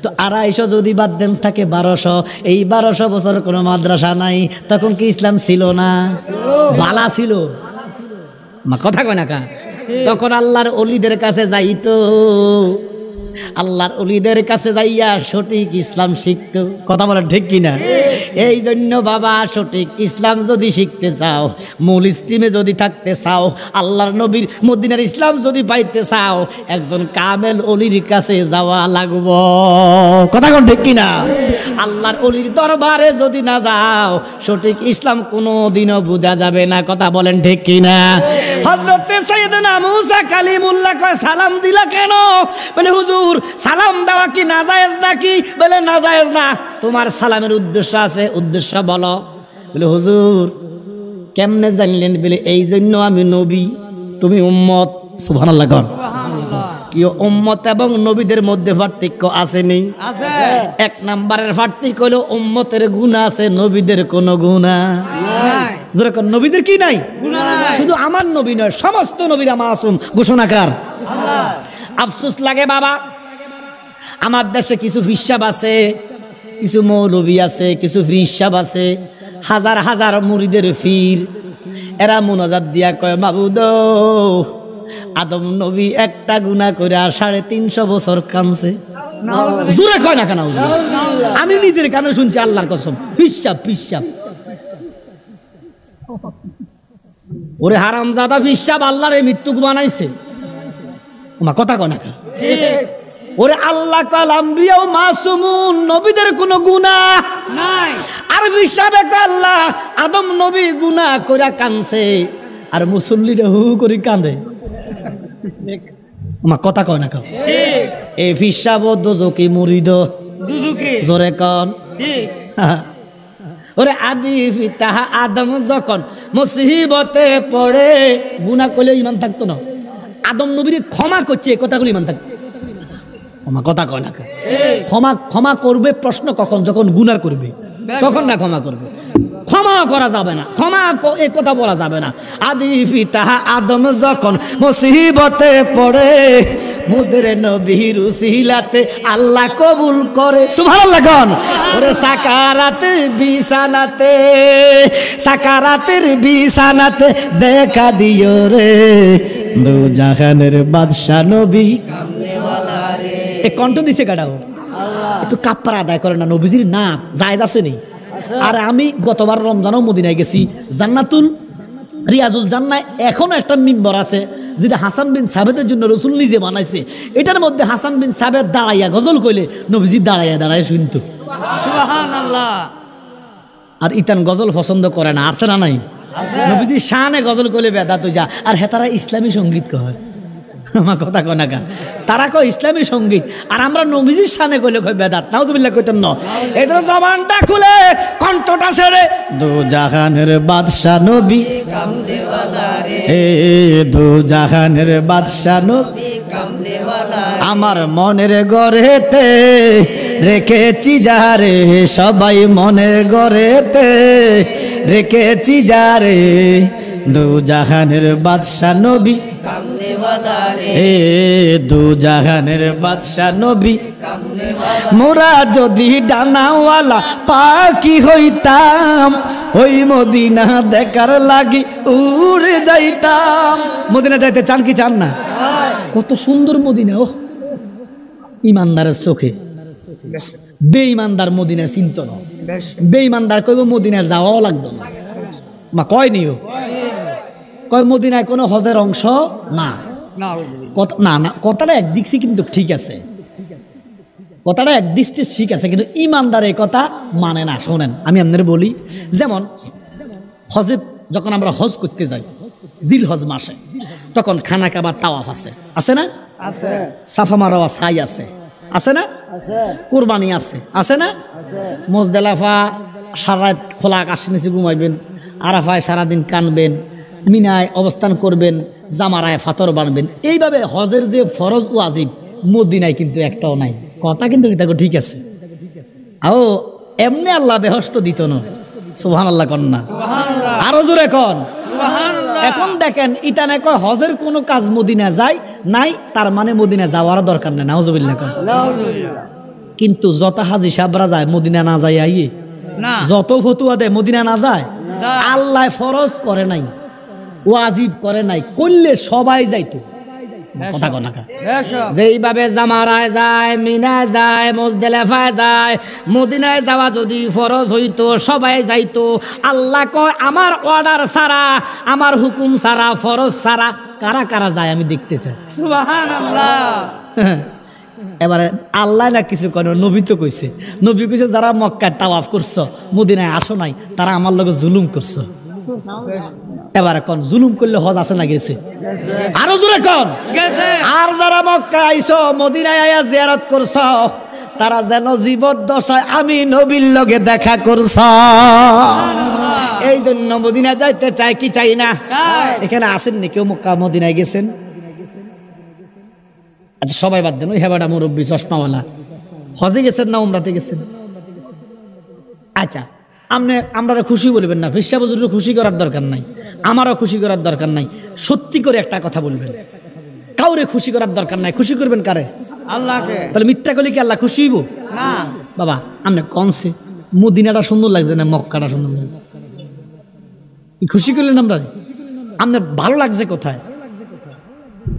তো 250 যদি বাদ দেন থাকে 1200। এই 1200 বছর কোনো মাদ্রাসা নাই, তখন কি ইসলাম ছিল না? বালা ছিল, কথা কয় না কা? তখন আল্লাহর ওলিদের কাছে যাইতো, আল্লাহর ওলিদের কাছে যাইয়া সঠিক ইসলাম শিখতো, কথা বলেন ঠিক কিনা? এই জন্য বাবা, সঠিক ইসলাম যদি শিখতে চাও, মূল স্ট্রিমে যদি থাকতে চাও, আল্লাহর নবীর মদিনার ইসলাম যদি পাইতে চাও, একজন কামেল ওলির কাছে যাওয়া লাগবো, কথা কোন ঠিক কিনা? আল্লাহর ওলির দরবারে যদি না যাও, সঠিক ইসলাম কোনোদিনও বোঝা যাবে না, কথা বলেন ঠিক কিনা? হযরতে সাইয়েদনা মুসা কালিমুল্লাহ কয়, সালাম দিলা কেন? বলে হুজুর সালাম দেওয়া কি নাজায়েজ নাকি? বলে নাজায়েজ না। তোমার সালামের উদ্দেশ্য আছে, উদ্দেশ্য বলো। বলে হুজুর কেমনে জানলেন? বলে এই জন্য আমি নবী, তুমি উম্মত। সুবহানাল্লাহ। কি উম্মত এবং নবীদের মধ্যে পার্থক্য আসেনি? এক নাম্বারের পার্থক্য হলো উম্মতের গুনাহ আছে, নবীদের কোনো গুনাহ নাই। যেরকম নবীদের কি নাই? শুধু আমার নবী নয়, সমস্ত নবীরা মাসুম ঘোষণাকার। আফসোস লাগে বাবা, আমার দেশে কিছু ফিসাব আছে, কিছু মৌলবী আছে, কিছু ফিসাব আছে, হাজার হাজার মুরিদের ফির, এরা মুনাজাত দিয়া কয়, মাবুদ আদম নবী একটা গুনাহ করে 350 বছর কানছে। জোরে কয় না কেন? আমি নিজের কানে শুনছি, আল্লাহর কসম। ফিসাব ওরে হারামজাদা ফিসাব আল্লাহর মৃত্যুক বানাইছে, কথা কয় না কা? ওরে আল্লাহ কালাম্বিয়া ও মাসুমুন, নবীদের কোনো গুনাহ নাই। আর ফিসাবে কয় আল্লাহ আদম নবী গুনাহ কইরা কানছে, আর মুসল্লিরা হু করে কাঁদে, কথা কয় না কা? এই ফিসাব দোজকি মুরিদ, জোরে কন। ওরে আদি পিতা আদম যখন মুসিবতে পড়ে, গুনাহ করলে ইমান থাকতো না, আদম নবীর ক্ষমা করছে, কথাগুলো ইমান থাকতো, কথা কয় না? ক্ষমা করবে প্রশ্ন কখন? যখন গুনাহ করবে, তখন না ক্ষমা করবে। ক্ষমা করা যাবে না, এই কথা বলা যাবে না। আদি পিতা আদম যখন মুসিবতে পড়ে, মোদের নবীর উসিলাতে আল্লাহ কবুল করে সুবহানাল্লাহ কোন ওরে সাকারাতের বিছানাতে সাকারাতের বিছানাতে দেখা দিও রে দু জাহানের বাদশা নবী কামলেওয়ালা রে এ কণ্ঠ দিছে কাটাও একটু কাপ্পার আদায় করে না নবীজির না জায়েজ আছে নেই আর আমি গতবার রমজানও মদিনায় গেছি জান্নাতুল রিয়াজুল জান্নায় এখনো একটা মিম্বর আছে যেটা হাসান বিন সাবেতের জন্য রসুল নিজে বানাইছে এটার মধ্যে হাসান বিন সাবেত দাঁড়াইয়া গজল কইলে নবীজি দাঁড়াইয়া দাঁড়ায় শুনতো সুবহানাল্লাহ আর ইতান গজল পছন্দ করে না আছে না নাই নবীজি শানে গজল কইলে বেদাত হই যা আর হেতারা ইসলামী সঙ্গীত কয় আমার কথা কয় না কা তারা কয় ইসলামী সঙ্গীত আর আমরা নবীজির শানে কইলে কয় বেদাত নাউজুবিল্লাহ কইতেন না এদের জবানটা খুলে কণ্ঠটা ছেড়ে দু জাহানের বাদশা নবী কামলেওয়ালা রে এ দু জাহানের বাদশা নবী কামলেওয়ালা আমার মনের ঘরেতে রেখেছি যারে সবাই মনের ঘরেতে রেখেছি যারে দু জাহানের বাদশা নবী কামলেওয়ালা রে এ দু জাহানের বাদশা নবী কামলেওয়ালা মোরা যদি ডানাওয়ালা পাখি হইতাম ওই মদিনা দেখার লাগি উড়ে যাইতাম মদিনা যাইতে চান কি চান না কত সুন্দর মদিনা ও ইমানদারের চোখে বেঈমানদার মদিনা চিন্ত না বেঈমানদার কইব মদিনা যাওয়াও লাগতো না মা কয় নিও কয় মদিনায় কোনো হজের অংশ না না না কথাটা একদিক কিন্তু ঠিক আছে কথাটা একদিক ঠিক আছে কিন্তু ইমানদার এই কথা মানে না শোনেন আমি আপনাদের বলি যেমন হজে যখন আমরা হজ করতে যাই জিল হজ মাসে তখন খানা কাবা তাওয়াফ আছে না আছে সাফা মারওয়া সাই আছে না আছে কুরবানি আছে না মুজদালিফা সারা রাত খোলা আকাশের নিচে ঘুমাইবেন আরাফায় সারাদিন কানবেন মিনায় অবস্থান করবেন জামারায় ফাতর বানবেন এইভাবে হজের যে ফরজ ও ওয়াজিব মদিনায় কিন্তু একটাও নাই কথা কিন্তু ঠিক আছে আও এমনি আল্লাহ বেহস্ত দিত না সুবহানাল্লাহ কন না আরো জোরে কন এখন দেখেন ইতানে কয় হজের কোনো কাজ মদিনা যায় নাই তার মানে মদিনা যাওয়ার দরকার নেই নাউজুবিল্লাহ কন কিন্তু যত হাজি সাহেবরা যায় মদিনা না যায় আইয়ে না যত ফতুয়া দেয় মদিনা না যায় আল্লাহ ফরজ করে নাই ওয়াজিব করে নাই করলে সবাই যাইতো কথা কনা যেইভাবে জামারায় যায় মিনায় যায় মুজদালিফায় যায় মদিনায় যাওয়া যদি ফরজ হইতো সবাই যাইতো আল্লাহ কয় আমার অর্ডার ছাড়া আমার হুকুম ছাড়া ফরজ ছাড়া কারা কারা যায় আমি দেখতে চাই সুবহানাল্লাহ এবারে আল্লাহ না কিছু কেন নবী তো কইছে নবী কইছে যারা মক্কায় তাওয়াফ করছো মদিনায় আসো নাই তারা আমার লগে জুলুম করছো এবারে কোন জুলুম করলে হজ আছে না গেছে আরো জোরে কোন গেছে আর যারা মক্কায় আইছো মদিনায় আয়া জিয়ারত করছো তারা যেন জীবদ্দশায় আমি নবীর লগে দেখা করছ এই জন্য মদিনা যাইতে চাই কি চাই না এখানে আসেন নি কেউ মক্কা মদিনায় গেছেন আচ্ছা সবাই বাদ দেন ওই হেবাটা মুরব্বী চশমাওয়ালা হজে গেছেন না উমরাতে গেছেন আচ্ছা আমরা খুশি বলবেন না ফিরসা হুজুরকে খুশি করার দরকার নাই আমারও খুশি করার দরকার নাই সত্যি করে একটা কথা বলবেন কাউরে খুশি করার দরকার নাই খুশি করবেন কারে আল্লাহকে তাহলে মিথ্যা করলে কি আল্লাহ খুশি হইব না বাবা আপনি কনসে মদিনাটা সুন্দর লাগছে না মক্কাটা সুন্দর লাগছে খুশি করলেন আমরা আপনার ভালো লাগছে কোথায়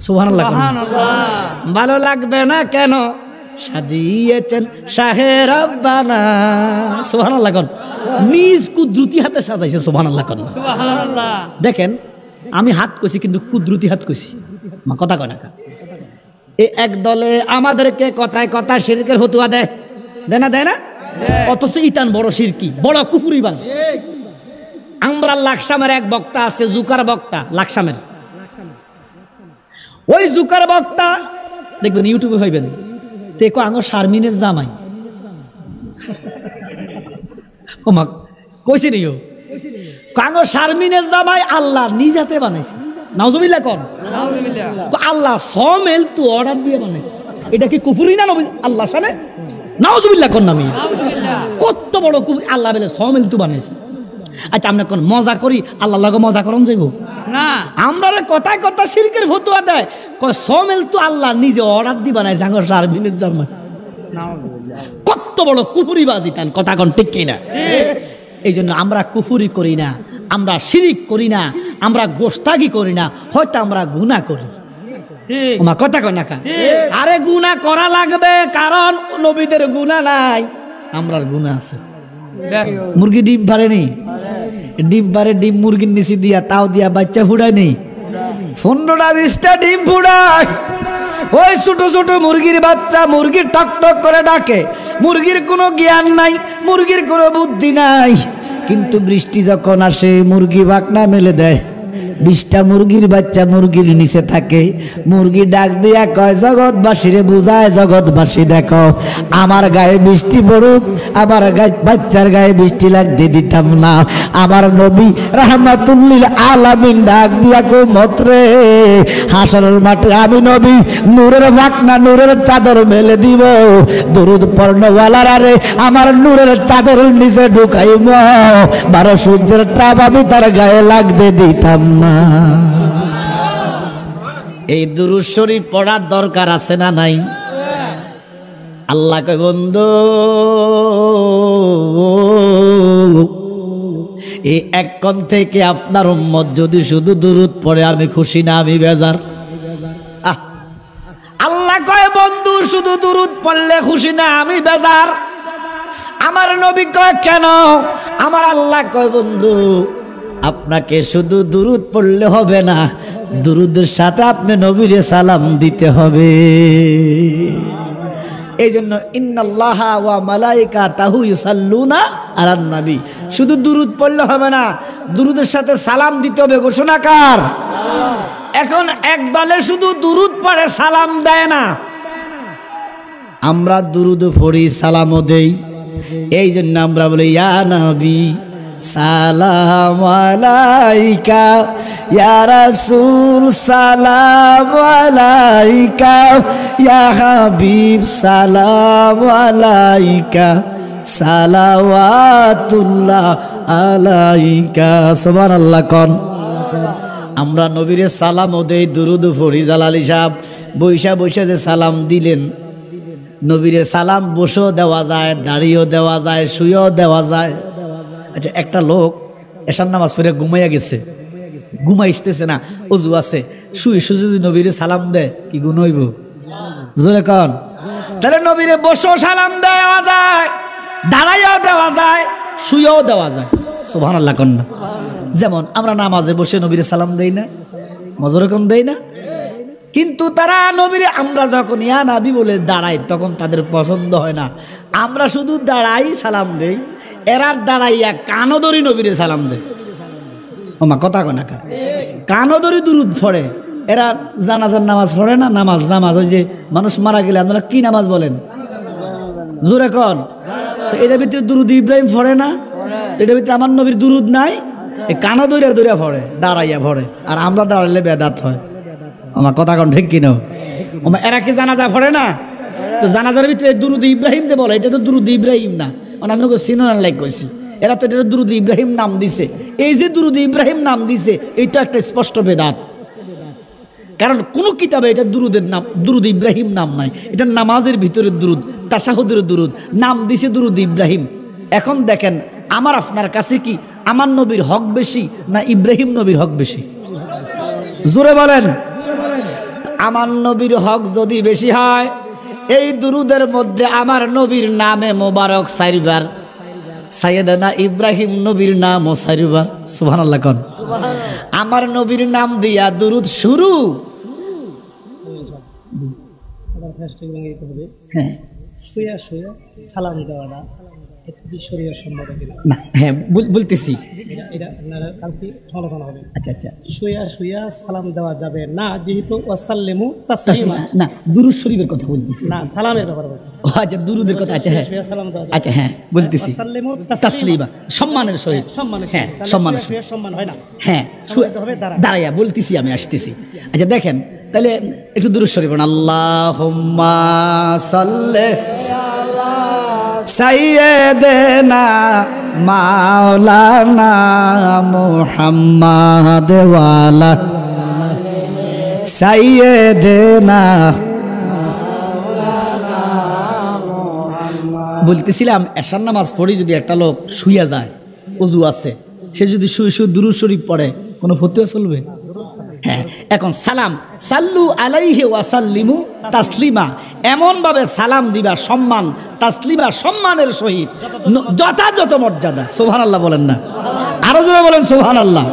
সুবহানাল্লাহ ভালো লাগবে না কেন সাজিয়েছেন শাহে রব্বানা সুবহানাল্লাহ কোন নিজ কুদরতি হাতে সাজাইছে সুবহানাল্লাহ কোন সুবহানাল্লাহ দেখেন আমি হাত কইছি কিন্তু কুদরতি হাত কইছি মা কথা কয় না এই এক দলে আমাদেরকে কথায় কথা শিরকের ফতোয়া দেয় দেয় না অথচ ইতান বড় শিরকি বড় কুফরি বাস আমরা লাকসামের এক বক্তা আছে জুকার বক্তা লাকসামের ওই জুকার বক্তা দেখবেন ইউটিউবে হইবেন দেখো আঙো শারমিনের জামাই ওমা কইছি নিও কাঙো শারমিনের জামাই আল্লাহ নিজ হাতে বানাইছে নাউজুবিল্লাহ কোন নাউজুবিল্লাহ আল্লাহ সমেল তো অর্ডার দিয়ে বানাইছে এটা কি কুফরি না আল্লাহ শানে নাউজুবিল্লাহ কোন নামি নাউজুবিল্লাহ কত বড় কুফরি আল্লাহ বলে সমেল তো বানাইছে আচ্ছা আমরা কোন মজা করি, আল্লাহ লগে মজা করন যাইব না। আমরা কথায় কথা শিরকের ফতোয়া দেয়, কয় সমেল তো আল্লাহ নিজে অর্ডার দিবা নাই জাঙ্গর 4 মিনিট জার্মান। কত বড় কুফুরিবাজি তান, কথা কোন ঠিক কিনা? এই জন্য আমরা কুফুরি করি না, আমরা শিরিক করি না, আমরা গোস্তাগি করি না, হয়তো আমরা গুনাহ করি। কথা কয় না কা? আরে গুনাহ করা লাগবে, কারণ নবীদের গুনাহ নাই, আমরার গুনাহ আছে। মুরগি ডিম পারেনি, ডিম পারে, ডিম মুরগির নিচে দিয়া তাও দিয়া বাচ্চা ফুটায় নেই, 15টা 20টা ডিম ফুটায়। ওই ছোট ছোট মুরগির বাচ্চা মুরগি টক টক করে ডাকে, মুরগির কোনো জ্ঞান নাই, মুরগির কোনো বুদ্ধি নাই, কিন্তু বৃষ্টি যখন আসে মুরগি বাকনা মেলে দেয়, 20টা মুরগির বাচ্চা মুরগির নিচে থাকে, মুরগি ডাক দিয়া কয় জগৎবাসীরে বুঝায়, জগৎবাসী দেখো আমার গায়ে বৃষ্টি পড়ুক, আমার বাচ্চার গায়ে বৃষ্টি লাগতে দিতাম না। আমার নবী রাহমাতুল্লিল আলামিন ডাক দিয়া কো মতরে, হাসরের মাঠে আমি নবী নূরের বাকনা নূরের চাদর মেলে দিব, দরুদ পড়নওয়ালারা রে আমার নূরের চাদরের নিচে ঢুকাইব, 12 সূর্যের তাপ আমি তার গায়ে লাগতে দিতাম না। এই দুরূদ শরীফ পড়ার দরকার আছে না নাই? আল্লাহ কয় বন্ধু এই এক কোণ থেকে আপনার উম্মত যদি শুধু দুরূদ পড়ে আমি খুশি না, আমি বেজার। আল্লাহ কয় বন্ধু শুধু দুরূদ পড়লে খুশি না, আমি বেজার। আমার নবী কয় কেন? আমার আল্লাহ কয় বন্ধু আপনাকে শুধু দুরূদ পড়লে হবে না, দুরূদের সাথে আপনি নবীরে সালাম দিতে হবে। এই জন্য ইন্নাল্লাহা ওয়া মালাইকাতাহু ইউসাল্লুনা আলান নবী, শুধু দুরূদ পড়লে হবে না, দুরূদের সাথে সালাম দিতে হবে। ঘোষণা কার? এখন এক দলে শুধু দুরূদ পড়ে সালাম দেয় না, আমরা দুরূদ পড়ি সালামও দেই। এই জন্য আমরা বলি ইয়া নবী সালাম আলাইকা, ইয়া রাসূল সালাম আলাইকা, ইয়া হাবিব সালাম আলাইকা, সালাওয়াতুল্লাহ আলাইকা। সুবহানাল্লাহ কোন? আমরা নবীরে সালামও দেই, দুরূদ পড়ি। জালালি সাহেব বৈশা বৈশা যে সালাম দিলেন, নবীরে সালাম বসেও দেওয়া যায়, দাঁড়িয়েও দেওয়া যায়, শুয়েও দেওয়া যায়। আচ্ছা একটা লোক এশার নামাজ পড়ে ঘুমাইয়া গেছে, ঘুমাইতেছে না, অজু আছে, শুয়ে শুয়ে যদি নবীরে সালাম দেয় কি গুণ হইব? জোরে কন? তাহলে নবীরে বসেও সালাম দেওয়া যায়, দাঁড়াইয়াও দেওয়া যায়, শুয়েও দেওয়া যায়। সুবহানাল্লাহ কন না? যেমন আমরা নামাজে বসে নবীরে সালাম দেই না, মজরে কোন দেই না, কিন্তু তারা নবীরে আমরা যখন ইয়া নবী বলে দাঁড়াই তখন তাদের পছন্দ হয় না। আমরা শুধু দাঁড়াই সালাম দেই, এরা দাঁড়াইয়া কানদরি নবীরে সালাম দেয়। ওমা কথা কনা কা? কানদরি দুরূদ পড়ে। এরা জানাজার নামাজ পড়ে না, নামাজ ওই যে মানুষ মারা গেলে আপনারা কি নামাজ বলেন? জোরে কন? তো এটার ভিতরে দুরূদ ইব্রাহিম পড়ে না? তো এটার ভিতরে আমার নবীর দুরূদ নাই? এই কানদরিয়া দরিয়া পড়ে, দাঁড়াইয়া পড়ে, আর আমরা দাঁড়াইলে বেদাত হয়। আমার কথা কন ঠিক কিনা? ওমা এরা কি জানাজা পড়ে না? তো জানাজার ভিতরে দুরূদ ইব্রাহিম যে বলে, এটা তো দুরূদ ইব্রাহিম না, আমি সিনোনার লাইক কইছি। এরা তো এটা দুরূদ ইব্রাহিম নাম দিছে। এই যে দুরূদ ইব্রাহিম নাম দিছে এইটা একটা স্পষ্ট বেদাত, কারণ কোন কিতাবে এটা দুরূদের নাম, দুরূদ ইব্রাহিম নাম নাই। এটা নামাজের ভিতরে দুরূদ, তাশাহুদের দুরূদ, নাম দিছে দুরূদ ইব্রাহিম। এখন দেখেন আমার আপনার কাছে কি আমার নবীর হক বেশি না ইব্রাহিম নবীর হক বেশি? জোরে বলেন। আমার নবীর হক যদি বেশি হয়, এই দুরূদের মধ্যে আমার নবীর নামে মোবারক 4 বার, সাইয়েদনা ইব্রাহিম নবীর নামও 4 বার। সুবহানাল্লাহ কোন? আমার নবীর নাম দিয়া দুরূদ শুরু। হ্যাঁ, শুয়া শুয়া সালাম দেওয়াটা না, হ্যাঁ বলতেছি, আচ্ছা আচ্ছা, শুয়া শুয়া সালাম দেওয়া যাবে না, যেহেতু ওয়াসাল্লিমু তাসলিমা না, দুরূদ শরীফের কথা বলতেছি না, সালামের ব্যাপারে বলছি। ও আচ্ছা, দুরূদের কথা। আচ্ছা হ্যাঁ, সালাম দেওয়া, আচ্ছা হ্যাঁ বলতেছি, ওয়াসাল্লিমু তাসলিমা সম্মানের সহিত, সম্মানের, হ্যাঁ সম্মানের সহিত, সম্মান হয় না, হ্যাঁ দাঁড়াইয়া বলতেছি, আমি আসতেছি। আচ্ছা দেখেন তাহলে একটু দুরূদ শরীফ পড়ুন। আল্লাহুম্মা সাল্লি সাইয়্যিদিনা মাওলানা মুহাম্মদ ওয়ালা সাইয়্যিদিনা। বলতেছিলাম এশার নামাজ পড়ে যদি একটা লোক শুইয়া যায়, ওযু আছে, সে যদি শুয়ে শুয়ে দুরূদ শরীফ পড়ে কোনো ফতোয়া চলবে? হ্যাঁ। এখন সালাম, সাল্লু আলাইহি ওয়া সাল্লিমু তাসলিমা, এমন ভাবে সালাম দিবা, সম্মান তাসলিমা, সম্মানের সহিত, যথাযথ মর্যাদা। সুবহানাল্লাহ বলেন না? আরো জোরে বলেন সুবহানাল্লাহ।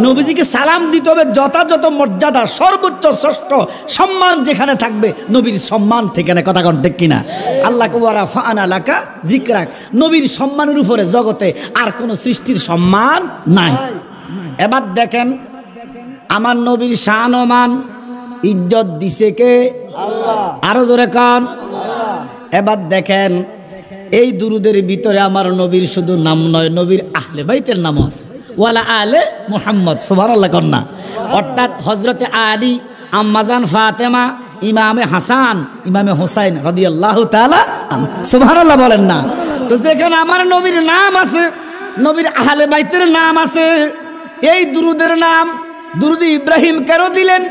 নবীজিকে সালাম দিতে হবে যথাযথ মর্যাদা, সর্বোচ্চ শ্রেষ্ঠ সম্মান যেখানে থাকবে নবীর সম্মান থেকে না। কথা কোন ঠিক কিনা? আল্লাহ ওয়া ফাআনা লাকা যিকরাক, নবীর সম্মানের উপরে জগতে আর কোন সৃষ্টির সম্মান নাই। এবার দেখেন আমার নবীর শান ও মান ইজ্জত দিছে কে? আল্লাহ। আরো জোরে কান। এবার দেখেন এই দুরুদের ভিতরে আমার নবীর শুধু নাম নয়, নবীর আহলে বাইতের নাম আছে, ওয়ালা আলে মুহাম্মদ। সুবহানাল্লাহ কন্যা, অর্থাৎ হযরতে আলী, আম্মাজান ফাতেমা, ইমামে হাসান, ইমামে হোসাইন রাদিয়াল্লাহু তাআলা আনহু। সুবহানাল্লাহ বলেন না? তো যেখানে আমার নবীর নাম আছে, নবীর আহলে বাইতের নাম আছে, এই দুরুদের নাম দুরুদ ইব্রাহিম কেন দিলেন?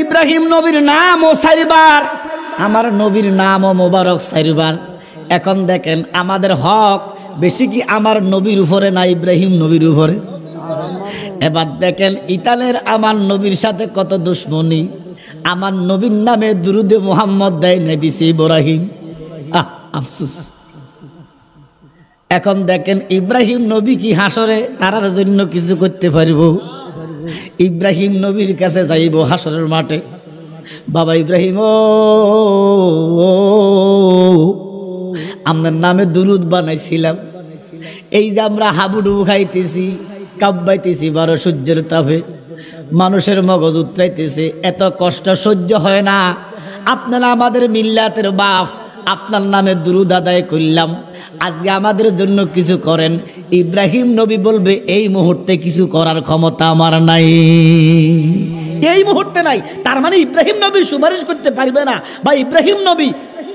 ইব্রাহিম নবীর নাম ও 4 বার, আমার নবীর নাম ও মোবারক 4 বার। এখন দেখেন আমাদের হক বেশি কি আমার নবীর উপরে না ইব্রাহিম নবীর উপরে? এবার দেখেন ইতালের আমার নবীর সাথে কত দুশ্মনী, আমার নবীর নামে দুরুদে মুহাম্মদ দেয় না, দিছে ইব্রাহিম। আফসোস। এখন দেখেন ইব্রাহিম নবী কি হাসরে তারার জন্য কিছু করতে পারব? ইব্রাহিম নবীর কাছে যাইব হাসরের মাঠে, বাবা ইব্রাহিম ও আপনার নামে দুরুদ বানাইছিলাম, এই যে আমরা হাবুডুবু খাইতেছি, কাব্বাইতেছি 12 সূর্যের তাপে, মানুষের মগজ উতরাইতেছে, এত কষ্ট সহ্য হয় না, আপনারা আমাদের মিল্লাতের বাপ, আপনার নামে দুরুদ আদায় করলাম, আজকে আমাদের জন্য কিছু করেন। ইব্রাহিম নবী বলবে এই মুহূর্তে কিছু করার ক্ষমতা আমার নাই, এই মুহূর্তে নাই। তার মানে ইব্রাহিম নবী সুপারিশ করতে পারবে না, বা ইব্রাহিম নবী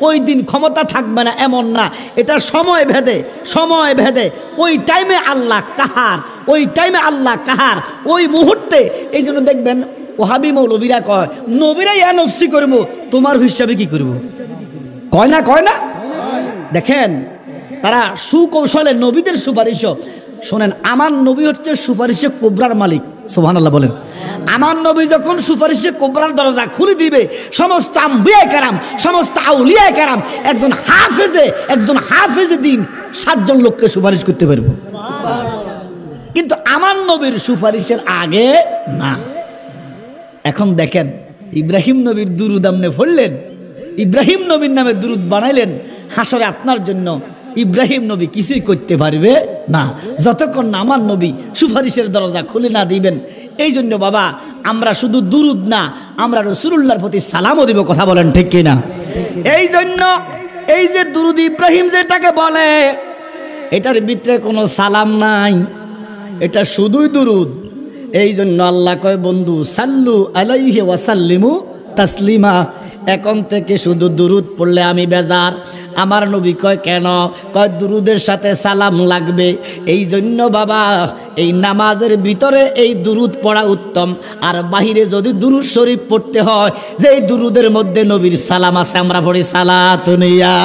ওই দিন ক্ষমতা থাকবে না এমন না, এটা সময় ভেদে, সময় ভেদে ওই টাইমে আল্লাহ কাহার, ওই টাইমে আল্লাহ কাহার, ওই মুহূর্তে। এই জন্য দেখবেন ওহাবি মৌলবীরা কয় নবীরা ইয়া নফসি করবো, তোমার হিসাবে কি করবো? কয় না, কয় না? দেখেন তারা সুকৌশলে নবীদের সুপারিশও শোনেন। আমার নবী হচ্ছে সুপারিশে কোবরার মালিক। সুবহানাল্লাহ বলেন। আমার নবী যখন সুপারিশে কোবরার দরজা খুলে দিবে, সমস্ত আম্বিয়া কেরাম, সমস্ত আউলিয়া কেরাম, একজন হাফেজে দিন 7 জন লোককে সুপারিশ করতে পারবো, কিন্তু আমার নবীর সুপারিশের আগে না। এখন দেখেন ইব্রাহিম নবীর দুরুদ আপনি পড়লেন, ইব্রাহিম নবীর নামে দুরুদ বানাইলেন, হাসরে আপনার জন্য ইব্রাহিম নবী কিছুই করতে পারবে না যতক্ষণ না আমার নবী সুপারিশের দরজা খুলে না দিবেন। এই জন্য বাবা আমরা শুধু দুরুদ না, আমরা রাসূলুল্লাহর প্রতি সালামও দিব। কথা বলেন ঠিক কিনা? এই জন্য এই যে দুরুদ ইব্রাহিম যেটাকে বলে, এটার ভিতরে কোনো সালাম নাই, এটা শুধুই দুরুদ। এই জন্য আল্লাহ কয় বন্ধু সাল্লু আলাইহি ওয়া সাল্লিমু তাসলিমা, এখন থেকে শুধু দুরুদ পড়লে আমি বেজার। আমার নবী কয় কেন? কয় দুরুদের সাথে সালাম লাগবে। এই জন্য বাবা এই নামাজের ভিতরে এই দুরুদ পড়া উত্তম, আর বাহিরে যদি দুরুদ শরীফ পড়তে হয়, যে এই দুরুদের মধ্যে নবীর সালাম আছে, আমরা পড়ি সালাতুনিয়া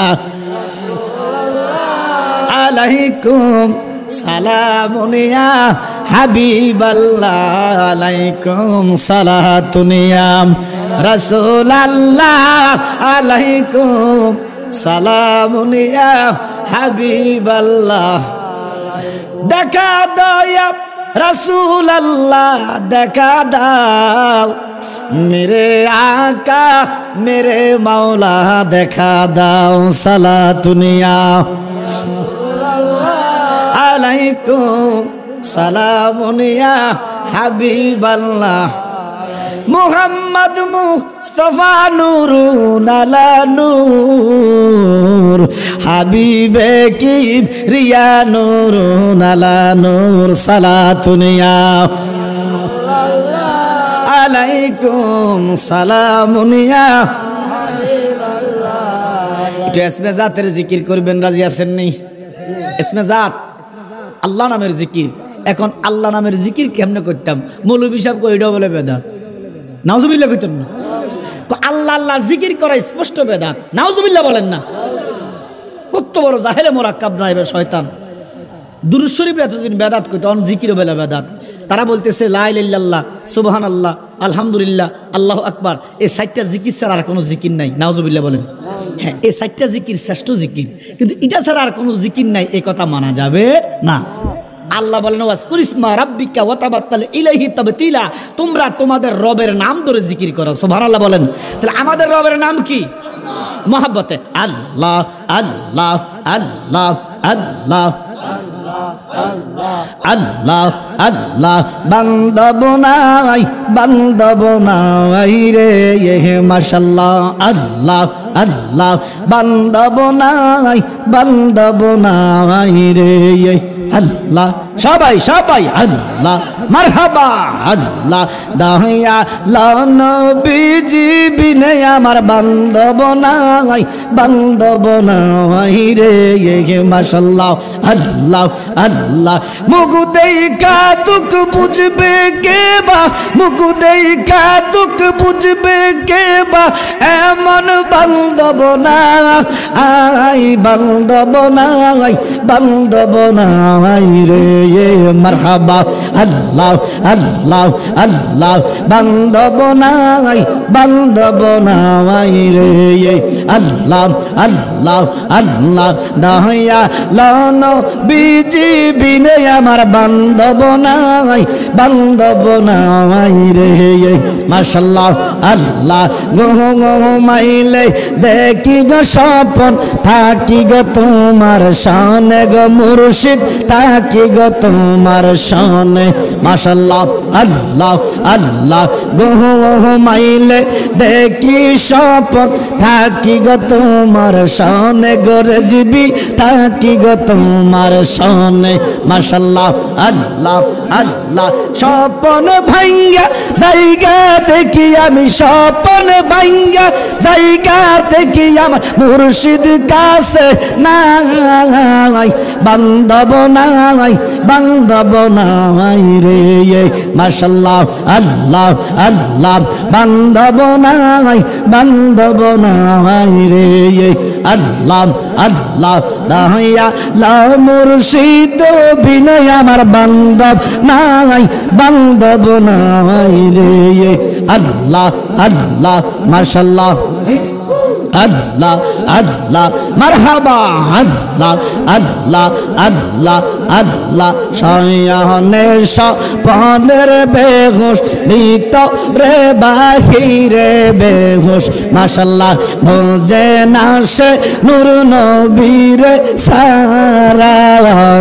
আলাইকুম সালামুনিয়া হাবিবাল্লাহ, আলাইকুম সালাতুনিয়া রাসূলাল্লাহ, আলাইকুম সালামুনিয়া হাবিবাল্লাহ। দেখা দয়া রাসূলাল্লাহ, দেখা দাও মেরে আকা মেরে মাওলা, দেখা দাও সালাতুনিয়া আলাইকুম সালামুনিয়া হাবিবাল্লাহ। মুহাম্মদ মুস্তাফা নূরুন আলা নূর, হাবিবে কিবরিয়া নূরুন আলা নূর, সালাতুনিয়া আলাইকুম সালামুনিয়া হাবিবাল্লাহ। একটু ইসমে জাতের জিকির করবেন, রাজি আছেন নি? ইসমে জাত আল্লাহ নামের জিকির। এখন আল্লাহ নামের জিকির কেমনে করতাম? মৌলভী সাহেব কইডা বলে বেদাত, নাউজুবিল্লাহ কইতাম না। আল্লাহ আল্লাহ জিকির করা স্পষ্ট বেদাত, নাউজুবিল্লাহ বলেন না। কত বড় জাহেলে মোরাক্কাব না এবার শয়তান। দুরূদ শরীফ এতদিন বেদাত কইতো, অন জিকিরও বেলা বেদাত। তারা বলতেছে লা ইলাহা ইল্লাল্লাহ, সুবহানাল্লাহ, আলহামদুলিল্লাহ, আল্লাহু আকবার, এই 4টা জিকির ছাড়া আর কোনো জিকির নাই। নাউজুবিল্লাহ বলেন। হ্যাঁ, এই 4টা জিকির শ্রেষ্ঠ জিকির, কিন্তু এটা ছাড়া আর কোনো জিকির নাই, এই কথা মানা যাবে না। আল্লাহ বলেন ওয়াজকুর ইসমা রাব্বিকা ওয়া তাবাত্তাল ইলাইহি তাবতিলা, তোমরা তোমাদের রবের নাম ধরে জিকির করো। সুবহানাল্লাহ বলেন। তাহলে আমাদের রবের নাম কি? মহব্বতে আল্লাহ আল্লাহ আল্লাহ আল্লাহ আল্লাহ আল্লাহ। বান্দবনাই বান্দবনাই রে মাশাআল্লাহ, আল্লাহ আল্লাহ। বান্দবনাই বান্দবনাই রে আল্লাহ। সবাই সবাই আল্লাহ মারহাবা আল্লাহ। দাহিয়া নবীজি বিনে আমার বান্ধব নাই, বান্ধব নাই রে মাশাআল্লাহ, আল্লাহ আল্লাহ। মুখ দেখা দুঃখ বুঝবে কে বা, মুখ দেখা দুঃখ বুঝবে কে বা, এমন বান্ধব নাই, বান্ধব নাই, বান্ধব নাই রে মারহাবা আল্লাহ আল্লাহ আল্লাহ। বান্ধব নাই, বান্ধব নাই রে আল্লাহ আল্লাহ আল্লাহ। দাহিয়া নবীজি বিনে আমার বান্ধব নাই, বান্ধব নাই রে মাশাআল্লাহ আল্লাহ। ঘুমাইলে দেখি গো স্বপন, থাকি গো তোমার শানে গো মুর্শিদ, থাকি গো তোমার শানে মাশাআল্লাহ আল্লাহ আল্লাহ। ঘুমাইলে দেখি স্বপন, থাকি গো তোমার শানে গো রেজবি, থাকি গো তোমার শানে মাশাআল্লাহ আল্লাহ আল্লাহ। স্বপন ভাঙ্গা জায়গা দেখি আমি, স্বপন ভাঙ্গা জায়গা দেখি আমার মুর্শিদ কাছে নাই, বান্ধব নাই, বান্ধব নাই রে মাশাআল্লাহ আল্লাহ আল্লাহ। বান্ধব নাই, বান্ধব নাই রে আল্লাহ আল্লাহ। দাহিয়া লা মুর্শিদ বিনে আমার বান্ধব নাই, বান্ধব নাই রে আল্লাহ আল্লাহ মাশাআল্লাহ আল্লাহ আল্লাহ মারহাবা আল্লাহ আল্লাহ আল্লাহ আল্লাহ। শয়নে স্বপনের বেহুশ, ভিতরে বাহিরে বেহুশ মাশাআল্লাহ। বোঝে না সে নূর নবীর সারা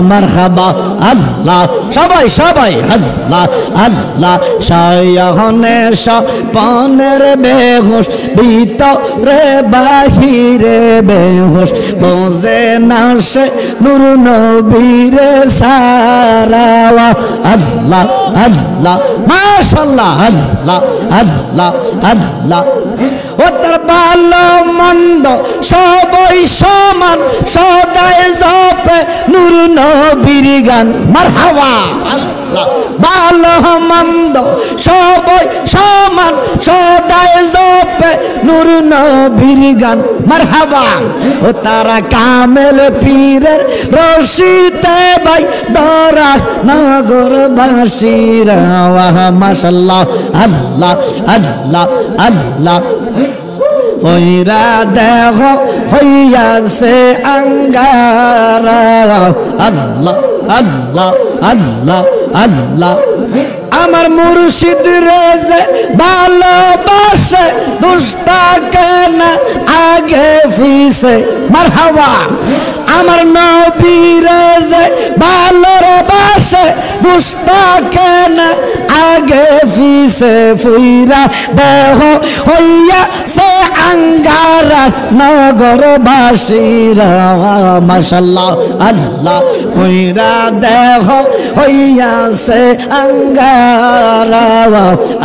মারহাবা আল্লাহ। সবাই সবাই আল্লাহ আল্লাহ। শয়নে স্বপনের বেহুশ, ভিতরে বাহিরে বেহুশ, বোঝে না সে নূর নবীর সারা আল্লাহ আল্লাহ মাশাআল্লাহ আল্লাহ আল্লাহ আল্লাহ। ও তার ভালো মন্দ সবাই সমান, সদাই জপে নূর নবীর গান মারহাবা আল্লাহ। ভালো মন্দ সবাই সমান, সদাই জপে নূর নবীর গান মারহাবা। ও তারা কামেল পীরের রশিতে ভাই দরা নগর বাসীরা মাশাআল্লাহ আল্লাহ আল্লাহ আল্লাহ। ওইরা দেহ হইয়াছে আঙ্গারা আল্লাহ আল্লাহ আল্লাহ আল্লাহ। আমার মুর্শিদ রেজে ভালোবাসে, দুষ্টাকে না আগে ফিসে মারহাবা। আমার নবী রেজে ভালোবাসে, দুষ্টাকে না আগে ফিসে ফুইরা দেহ হইয়া সে আঙ্গারা নগর বাসীরা মাশাআল্লাহ আল্লাহ। ফুইরা দেহ হইয়া সে আঙ্গারা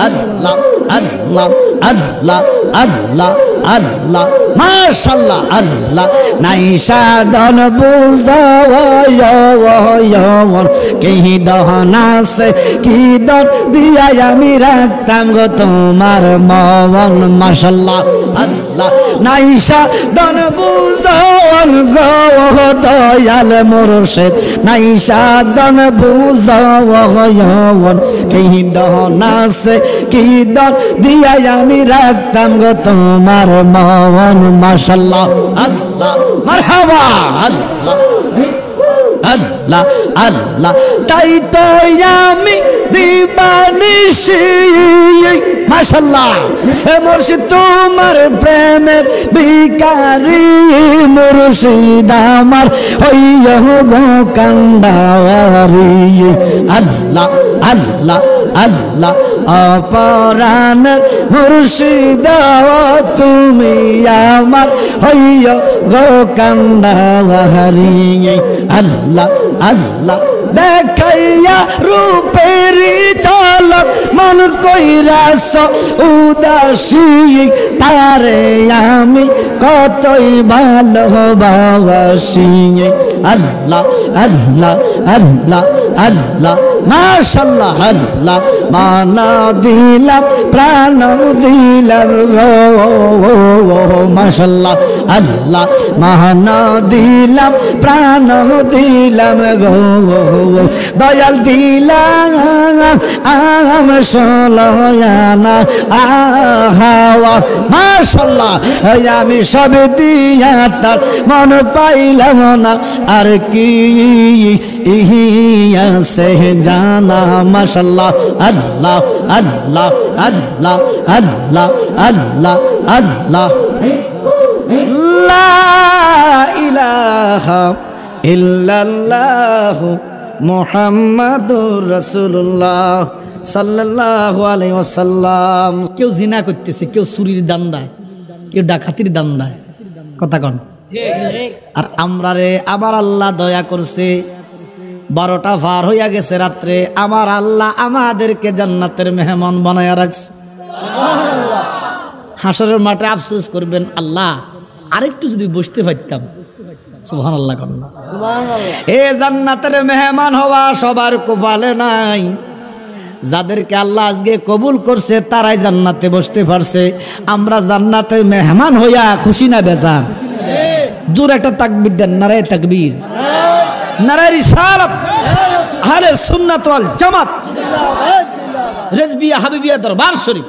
আল্লাহ আল্লাহ আল্লাহ আল্লাহ আল্লাহ মাশাআল্লাহ আল্লাহ নাই সাধন বুঝাওয়ান কি দহনা সে কি দন দিয়া আমি রাখতাম গো তোমার মন মাশাআল্লাহ আল্লাহ নাই সাধন বুঝাওয়ান গো দয়াল মুর্শিদ নাই সাধন বুঝাওয়ান কি দহনা সে কি দন দিয়া আমি রাখতাম গো তোমার মন মাশাআল্লাহ আল্লাহ মারহাবা আল্লাহ আল্লাহ আল্লাহ তাই তো আমি দিবানিশি মাশাআল্লাহ এ মুর্শিদ তোমার প্রেমের ভিখারি মুর্শিদ আমার হইয়া গো কান্ডারি আল্লাহ আল্লাহ আল্লাহ অপরাণের মুর্শিদ তুমি আমার হইয়া গো কান্ডারি আল্লাহ আল্লাহ দেখাইয়া রূপের ঝলক মন কইরাস উদাসী তারে আমি কতই ভালোবাসি আল্লাহ আল্লাহ আল্লাহ আল্লাহ মাশাআল্লাহ আল্লাহ মানা দিলাম প্রাণ দিলাম গো মাশাআল্লাহ আল্লাহ মানা দিলাম প্রাণ দিলাম গো দয়াল দিলাম আম সলয়ানা আহাওয়া মাশাআল্লাহ আমি সব দিয়া তার মন পাইলাম না আর কি সে জানা মাশাআল্লাহ আল্লাহ আল্লাহ আল্লাহ আল্লাহ আল্লাহ আল্লাহ লা ইলাহা ইল্লাল্লাহু মুহাম্মাদুর রাসূলুল্লাহ সাল্লাল্লাহু আলাইহি ওয়াসাল্লাম। কেউ জিনা করতেছে, কেউ চুরির দান্দায়, কেউ ডাকাতির দান্দায়, কথা কন। আর আমরা রে আমার আল্লাহ দয়া করছে, 12টা পার হইয়া গেছে রাত্রে, আমার আল্লাহ আমাদেরকে জান্নাতের মেহমান বানায়া রাখছে। হাসরের মাঠে আফসোস করবেন, আল্লাহ আরেকটু যদি বসতে পারতাম। সুবহানাল্লাহ কন্যা। এ জান্নাতের মেহমান হওয়া সবার কপালে নাই। যাদেরকে আল্লাহ আজকে কবুল করছে তারাই জান্নাতে বসতে পারছে। আমরা জান্নাতের মেহমান হইয়া খুশি না বেজার? জোর একটা তাকবীর দেন, নারায়ে তাকবীর, নারায়ে রিসালাত, আহলে সুন্নাত ওয়াল জামাত, রেজবিয়া হাবিবিয়া দরবার শরীফ।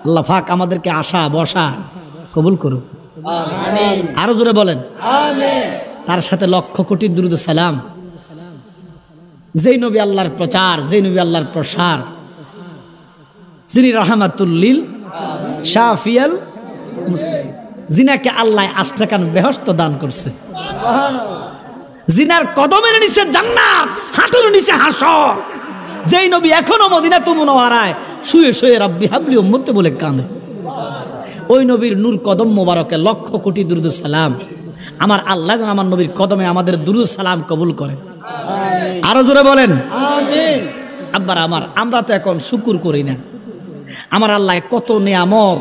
আল্লাহ পাক আমাদেরকে আশা বসা কবুল করুন, আমিন। আরো জোরে বলেন আমিন। তার সাথে লক্ষ কোটি দুরূদ সালাম। যেই নবী আল্লাহর প্রচার, যেই নবী আল্লাহর প্রসার, যিনি রাহমাতুল লিল শাফিয়াল মুসলিম, যিনাকে আল্লাহ আশরাকান বেহেশত দান করছে, যিনার কদমের নিচে জান্নাত, হাঁটুর নিচে হাসর, যেই নবী এখনো মদিনাতুল মুনাওয়ারায় শুয়ে শুয়ে রাব্বি হাবলি উম্মতি বলে কাঁদে, ওই নবীর নূর কদম মোবারকে লক্ষ কোটি দুরূদ সালাম। আমার আল্লাহ যেন আমার নবীর কদমে আমাদের দুরূদ সালাম কবুল করেন, আরো জোরে বলেন আমিন। আব্বার আমার, আমরা তো এখন শুকুর করি না। আমার আল্লাহ কত নিয়ামত,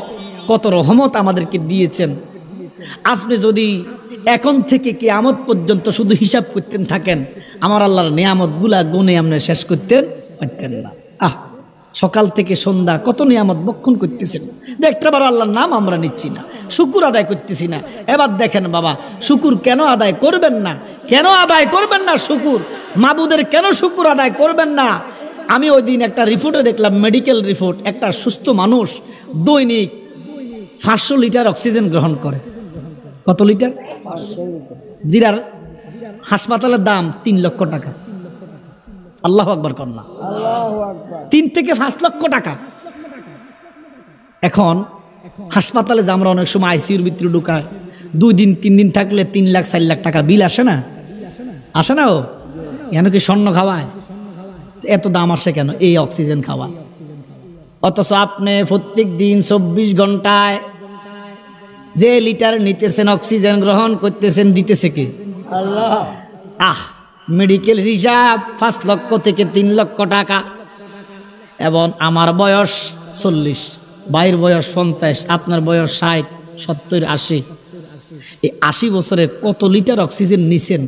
কত রহমত আমাদেরকে দিয়েছেন। আপনি যদি এখন থেকে কিয়ামত পর্যন্ত শুধু হিসাব করতেন থাকেন, আমার আল্লাহর নিয়ামত গুলা গুনে আপনি শেষ করতেন পারতেন না। সকাল থেকে সন্ধ্যা কত নিয়ামত বক্ষণ করতেছেন, একটা বার আল্লাহর নাম আমরা নিচ্ছি না, শুকুর আদায় করতেছি না। এবার দেখেন বাবা, শুকুর কেন আদায় করবেন না? কেন আদায় করবেন না শুকুর? মাবুদের কেন শুকুর আদায় করবেন না? আমি ওই দিন একটা রিপোর্টে দেখলাম, মেডিকেল রিপোর্ট, একটা সুস্থ মানুষ দৈনিক 500 লিটার অক্সিজেন গ্রহণ করে। কত লিটার? জিরার হাসপাতালের দাম 3 লক্ষ টাকা। আল্লাহু আকবার কন্যা, 3 থেকে 5 লক্ষ টাকা। এখন হাসপাতালে যে আমরা অনেক সময় আইসিইউর ভিতরে ঢুকায়, 2 দিন 3 দিন থাকলে 3 লাখ 4 লাখ টাকা বিল আসে না? আসে না? ও কেন কি স্বর্ণ খাওয়ায়? এত দাম আসে কেন? এই অক্সিজেন খাওয়া। অথচ আপনি প্রত্যেক দিন 24 ঘন্টায় যে লিটার নিতেছেন, অক্সিজেন গ্রহণ করতেছেন, দিতেছে কি? আল্লাহ। মেডিকেল হিসাব 5 লক্ষ থেকে 3 লক্ষ টাকা, এবং আমার বয়স 40। ভাইয়ের বয়স 50, আপনার বয়স 60, 70, 80। এই 80 বছরে কত লিটার অক্সিজেন নিছেন?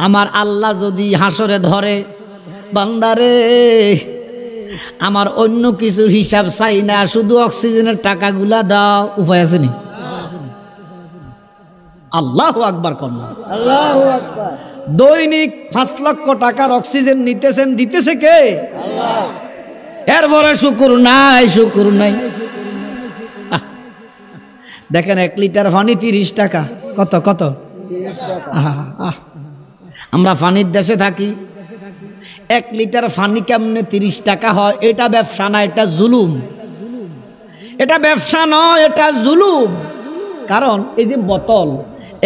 আমার আল্লাহ যদি হাসরে ধরে, বান্দারে আমার অন্য কিছু হিসাব চাই না, শুধু অক্সিজেনের টাকাগুলা দাও, উপায় আছে নি? আল্লাহু আকবার কন্যা, আল্লাহু আকবার। দৈনিক 5 লক্ষ টাকার অক্সিজেন নিতেছেন, দিতেছে কে? আল্লাহ। এরপরে শুকুর নাই, শুকুর নাই। দেখেন 1 লিটার পানি 30 টাকা। কত কত? 30 টাকা। আমরা পানির দেশে থাকি, 1 লিটার পানি কেমনে 30 টাকা হয়? এটা ব্যবসা না, এটা জুলুম। এটা ব্যবসা নয়, এটা জুলুম। কারণ এই যে বোতল,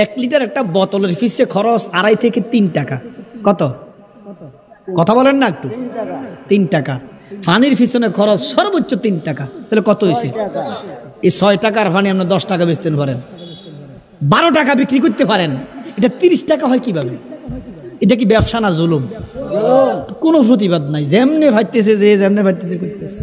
1 লিটার একটা বোতলের পিছে খরচ 2.5 থেকে 3 টাকা। কত? কথা বলেন না একটু। 3 টাকা। পানির পিছনে খরচ সর্বোচ্চ 3 টাকা। তাহলে কত হয়েছে? এই 6 টাকার পানি আপনি 10 টাকা বেচতে পারেন, 12 টাকা বিক্রি করতে পারেন। এটা 30 টাকা হয় কিভাবে? এটা কি ব্যবসা না জুলুম? কোনো প্রতিবাদ নাই, যেমনি ভাবতেছে যে যেমনি ভাবতেছে করতেছে।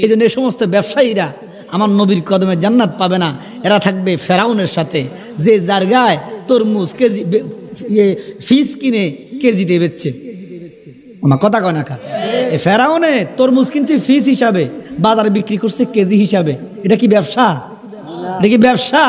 এই জন্য এই সমস্ত ব্যবসায়ীরা আমার নবীর কদমে জান্নাত পাবে না। এরা থাকবে ফেরাউনের সাথে, যে জায়গায় তরমুজ কেজি ফিস কিনে কেজিতে বেচছে। আমার কথা কয় না কা? এই ফেরাউনে তরমুজ কিনছে ফিস হিসাবে, বাজারে বিক্রি করছে কেজি হিসাবে। এটা কি ব্যবসা? এটা কি ব্যবসা?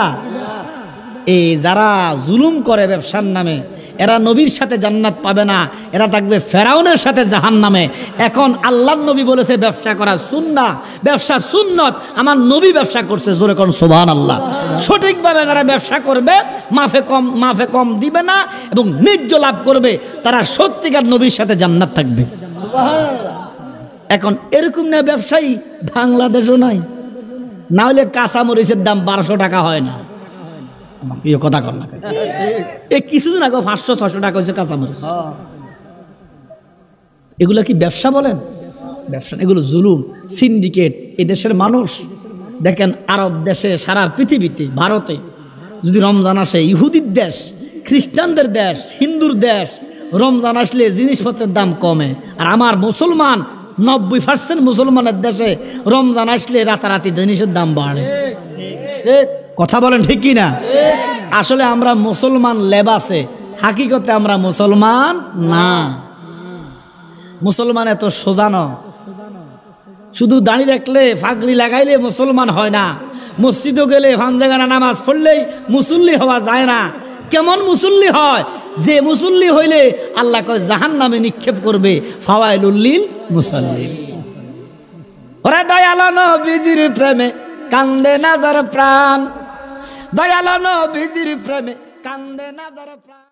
এই যারা জুলুম করে ব্যবসার নামে, এরা নবীর সাথে জান্নাত পাবে না, এরা থাকবে ফেরাউনের সাথে জাহান্নামে। এখন আল্লাহর নবী বলেছে ব্যবসা করা সুন্নাহ, ব্যবসা সুন্নত। আমার নবী ব্যবসা করছে, জোরে কোন সুবহানাল্লাহ। সঠিকভাবে যারা ব্যবসা করবে, মাফে কম দিবে না এবং ন্যায্য লাভ করবে, তারা সত্যিকার নবীর সাথে জান্নাত থাকবে। এখন এরকম না ব্যবসায়ী বাংলাদেশও নাই, না হলে কাঁচামরিচের দাম 1200 টাকা হয় না। প্রিয় কথা কর না, এই কিছুদিন আগে 500-600 টাকা হচ্ছে কাঁচামরিচ। এগুলো কি ব্যবসা বলেন? ব্যবসা, এগুলো জুলুম, সিন্ডিকেট। এই দেশের মানুষ দেখেন, আরব দেশে, সারা পৃথিবীতে, ভারতে যদি রমজান আসে, ইহুদির দেশ, খ্রিস্টানদের দেশ, হিন্দুর দেশ, রমজান আসলে জিনিসপত্রের দাম কমে। আর আমার মুসলমান 90% মুসলমানের দেশে রমজান আসলে রাতারাতি জিনিসের দাম বাড়ে। কথা বলেন ঠিক কি না? আসলে আমরা মুসলমান লেবাসে, হাকিকতে আমরা মুসলমান না। মুসলমান এত সোজা না। শুধু দাঁড়িয়ে রাখলে, ফাগড়ি লাগাইলে মুসলমান হয় না। মসজিদও গেলে, ফানজাগানা নামাজ পড়লেই মুসল্লি হওয়া যায় না। কেমন মুসল্লি হয়? যে মুসল্লি হইলে আল্লাহ কয় জাহান্নামে নিক্ষেপ করবে, ফাওয়াইলুল লিল মুসাল্লিন। ওরে দয়ালো নবীজির প্রেমে কান্দে না যার প্রাণ, দয়ালো নবীজির প্রেমে কান্দে না যার প্রাণ।